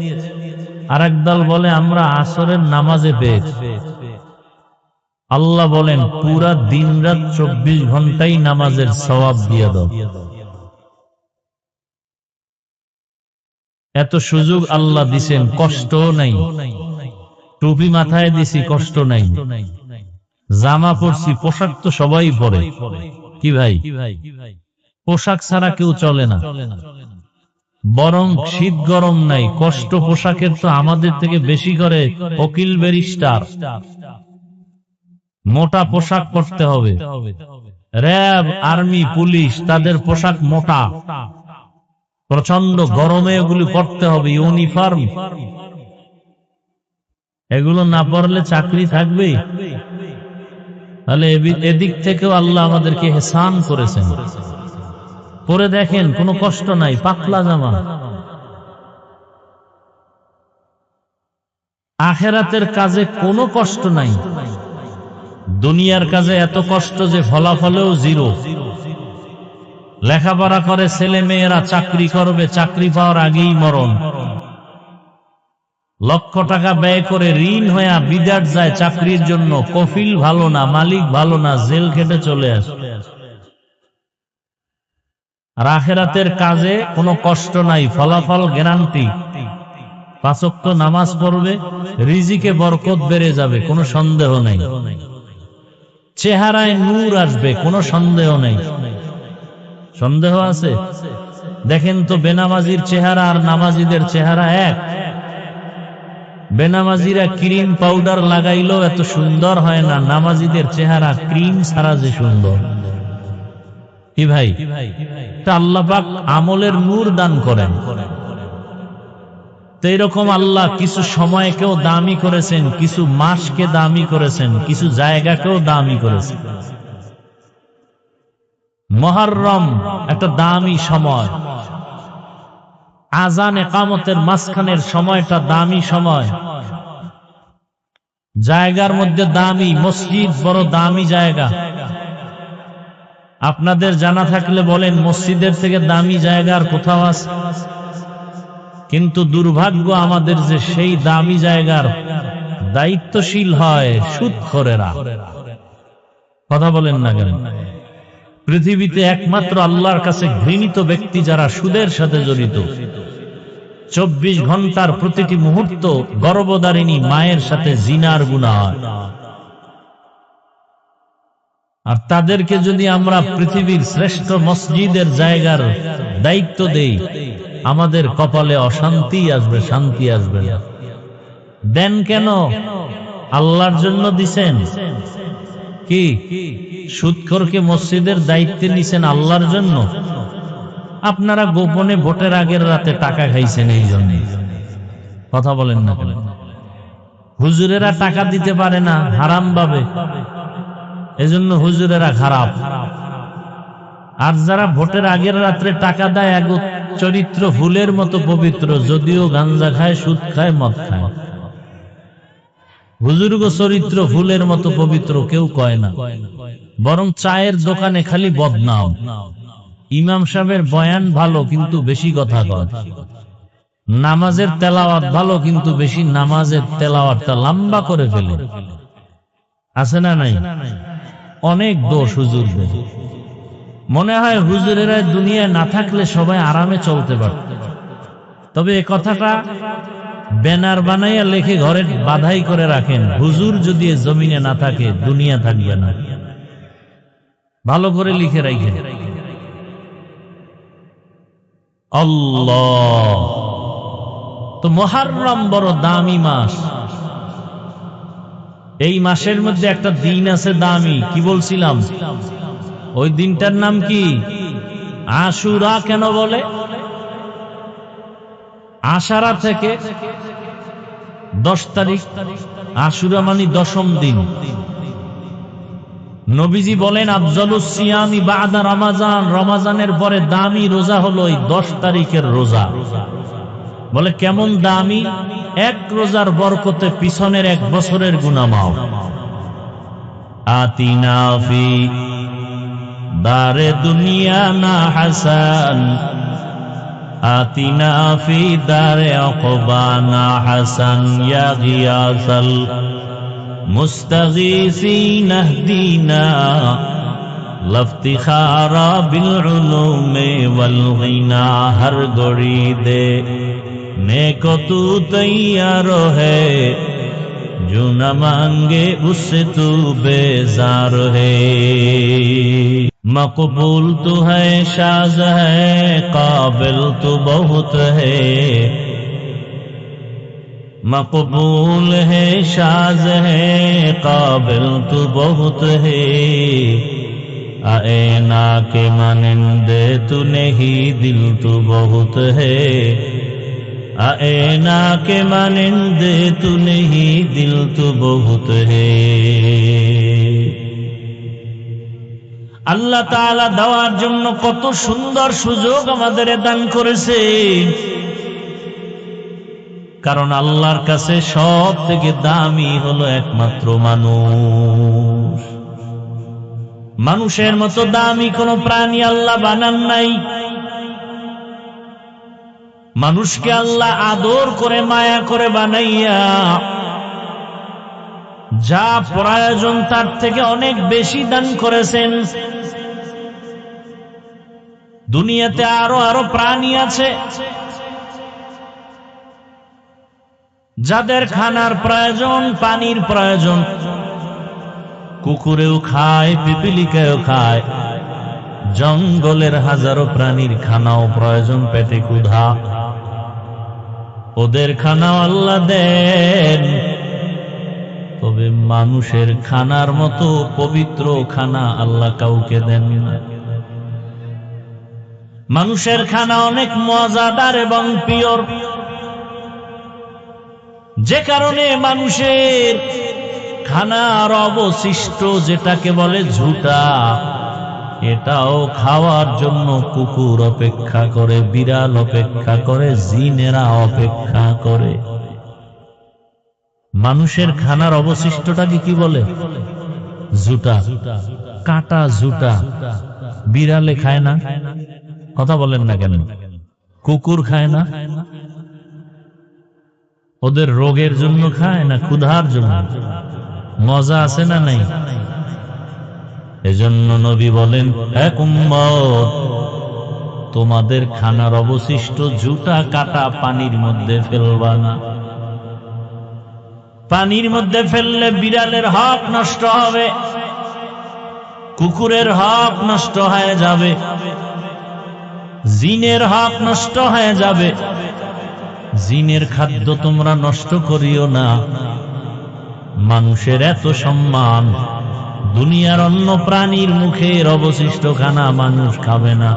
আর একদল বলে আমরা আসরের নামাজে পেয়েছি। আল্লাহ বলেন, পুরা দিন রাত 24 ঘন্টাই নামাজের সওয়াব দিয়ে দাও। এত সুযোগ আল্লাহ দিছেন, কষ্ট নাই। টুপি মাথায় দিছি, কষ্ট নাই। জামা পরছি, পোশাক তো সবাই পরে, কি ভাই? পোশাক ছাড়া কেউ চলে না। বরং শীত গরম নাই, কষ্ট পোশাকের তো আমাদের থেকে বেশি করে উকিল ব্যারিস্টার। মোটা পোশাক পরতে হবে। র্যাব, আর্মি, পুলিশ, তাদের পোশাক মোটা, প্রচন্ড গরমে এগুলি পরতে হবে, ইউনিফর্ম। এগুলো না পরলে চাকরি থাকবে? তাহলে এদিক থেকেও আল্লাহ আমাদেরকে ইহসান করেছেন। পরে দেখেন, কোনো কষ্ট নাই, পাতলা জামা। আখিরাতের কাজে কোনো কষ্ট নাই। দুনিয়ার কাজে এত কষ্ট যে ফলাফলেও জিরো। লেখাপড়া করে ছেলে মেয়েরা, চাকরি করবে, চাকরি পাওয়ার আগেই মরণ। লক্ষ টাকা ব্যয় করে ঋণ হয়ে বিদেশ যায় চাকরির জন্য, কফিল ভালো না, মালিক ভালো না, জেল খেটে চলে আসে। আর আখিরাতের কাজে কোনো কষ্ট নাই, ফলাফল গ্যারান্টি। 5 ওয়াক্ত নামাজ পড়বে, রিজিকে বরকত বেড়ে যাবে, কোনো সন্দেহ নাই। চেহারায় নূর আসবে, কোনো সন্দেহ নেই। সন্দেহ আছে? দেখেন তো, বেনামাজির চেহারা আর নামাজিদের চেহারা এক? বেনামাজিরা ক্রিম পাউডার লাগাইলেও এত সুন্দর হয় না, নামাজিদের চেহারা ক্রিম ছাড়া যে সুন্দর। কি ভাই? আল্লাহ পাক আমলের নূর দান করেন। তো এরকম আল্লাহ কিছু সময়কেও দামি করেছেন, কিছু মাসকে দামি করেছেন, কিছু জায়গাকেও দামি করেছেন। মুহররম একটা দামি সময়, আযান ইকামতের মাঝখানের সময়টা দামি সময়। জায়গার মধ্যে দামি মসজিদ, বড় দামি জায়গা। আপনাদের জানা থাকলে বলেন, মসজিদের থেকে দামি জায়গা আর কোথাও আছে? কিন্তু দুর্ভাগ্য আমাদের যে সেই দামি জায়গার দায়িত্বশীল হয় সুদখোরেরা। কথা বলেন না কেন? পৃথিবীতে একমাত্র আল্লাহর কাছে ঘৃণিত ব্যক্তি যারা সুদের সাথে জড়িত। 24 ঘন্টার প্রতিটি মুহূর্ত গর্ভধারিণী মায়ের সাথে জিনার গুনাহ হয়। আর তাদেরকে যদি আমরা পৃথিবীর শ্রেষ্ঠ মসজিদের জায়গার দায়িত্ব দেই, আমাদের কপালে অশান্তি আসবে, শান্তি আসবে না। দেন কেন? আল্লাহর জন্য দিছেন। কি সুদখোরকে মসজিদের দায়িত্বে নিছেন আল্লাহর জন্য? আপনারা গোপনে ভোটের আগের রাতে টাকা খাইছেন এই জন্য। কথা বলেন না কেন? হুজুরেরা টাকা দিতে পারে না হারাম ভাবে, এজন্য হুজুরেরা খারাপ। আর যারা ভোটের আগের রাত্রে টাকা দেয়, এক চরিত্র ফুলের মতো পবিত্র, যদিও গাঞ্জা খায়, সুদ খায়, মদ খায়। হুজুরগো চরিত্র ফুলের মতো পবিত্র কেউ কয় না, বরং চায়ের দোকানে খালি বদনাম। ইমাম সাহেবের বয়ান ভালো, কিন্তু বেশি কথা কয়। নামাজের তেলাওয়াত ভালো, কিন্তু বেশি নামাজের তেলাওয়াতটা লম্বা করে ফেলে। আছে না নাই? অনেক দোষ হুজুরদের। মনে হয় হুজুরেরা দুনিয়ায় না থাকলে সবাই আরামে চলতে পারত। তবে এ কথাটা ব্যানার বানাইয়া লেখে ঘরে বাধাই করে রাখেন, হুজুর যদি জমিনে না থাকে দুনিয়া থাকবে না। ভালো করে লিখে রাখেন। আল্লাহ তো মুহররম বড় দামি মাস। এই মাসের মধ্যে একটা দিন আছে দামি, কি বলছিলাম? ওই দিনটার নাম কি? আশুরা। কেন বলে? আশারা থেকে 10 তারিখ, আশুরা মানে 10ম দিন। নবীজি বলেন আফজালুস সিয়ামি বাদা রমাজান, রমাজানের পরে দামি রোজা হলো এই 10 তারিখের রোজা। বলে কেমন দামি? এক রোজার বরকতে পিছনের 1 বছরের গুনাহ মাফ। আতিনা ফি দারে দুনিয়া না হাসান, আতিনা ফি দারে আকবা না হাসান, ইয়া গিয়াসাল মুস্তাগীসিন আহদিনা লফতিখারা বিল উলুমে ওয়াল গিনা। হর গড়ি দে नेको तू तैयार है, जो न मांगे उससे तू बेजार है। मकबूल तू है, शाज है, काबिल तू बहुत है। मकबूल है, शाज है, काबिल तू बहुत है। आईना के मानिंदे तू नहीं, दिल तू बहुत है। आईना के मानिंदे तू नहीं, दिल तू बहुत है। আল্লাহ তাআলা দেওয়ার জন্য কত সুন্দর সুযোগ আমাদের দান করেছে। কারণ আল্লাহর কাছে সব থেকে দামি হলো একমাত্র মানুষ। মানুষের মতো দামি কোনো প্রাণী আল্লাহ বানান নাই। মানুষকে আল্লাহ আদর করে মায়া করে বানাইয়া যা প্রয়োজন তার থেকে অনেক বেশি দান করেছেন। দুনিয়াতে আরো প্রাণী আছে যাদের খানার প্রয়োজন, পানির প্রয়োজন। কুকুরেও খায়, পিপিলিকাও খায়। জঙ্গলের হাজারো প্রাণীর খানাও প্রয়োজন, পেটে ক্ষুধা। ওদের খানাও আল্লাহ দেন। তবে মানুষের খানার মতো পবিত্র খানা আল্লাহ কাউকে দেন না। মানুষের খানা অনেক মজাদার এবং পিওর, যে কারণে মানুষের খানার অবশিষ্ট যেটাকে বলে ঝুটা, এটাও খাওয়ার জন্য কুকুর অপেক্ষা করে, বিড়াল অপেক্ষা করে, জিনেরা অপেক্ষা করে। মানুষের খানার অবশিষ্টটাকে কি বলে? ঝুটা, কাটা ঝুটা। বিড়ালে খায় না, কথা বলেন না কেন? কুকুর খায় না? ওদের রোগের জন্য খায় না ক্ষুধার জন্য? মজা আছে না নাই? এজন্য নবী বলেন, এক উম্মত, তোমাদের খানার অবশিষ্ট ঝুটা কাটা পানির মধ্যে ফেলবা না। পানির মধ্যে ফেললে বিড়ালের হক নষ্ট হবে, কুকুরের হক নষ্ট হয়ে যাবে, জিনের হক নষ্ট হয়ে যাবে। জিনের খাদ্য তোমরা নষ্ট করিও না। মানুষের এত সম্মান, দুনিয়ার অন্য প্রাণীর মুখের অবশিষ্ট খানা মানুষ খাবে না,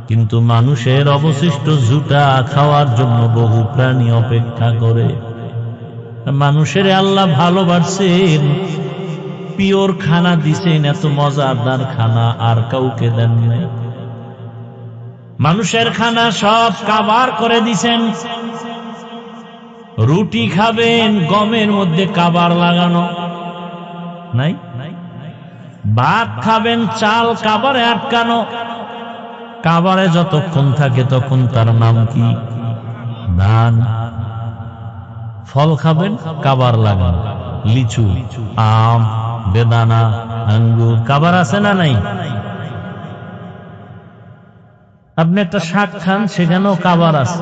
কিন্তু মানুষের অবশিষ্ট ঝুটা খাওয়ার জন্য বহু প্রাণী অপেক্ষা করে। মানুষের আল্লাহ ভালোবাসেন, পিওর খানা দিছেন, এত মজাদার খানা আর কাউকে দেন নাই। মানুষের খানা সব কাবার করে দিছেন। রুটি খাবেন, গমের মধ্যে কাবার লাগানো নাই। ভাত খাবেন, চাল কাবারে আটকানো। কাবারে যতক্ষণ থাকে তখন তার নাম কি? ধান। ফল খাবেন, কাবার লাগানো। লিচু, আম, বেদানা, আঙ্গুর, কাবার আছে না নাই? আপনি একটা শাক খান, সেখানেও কাবার আছে।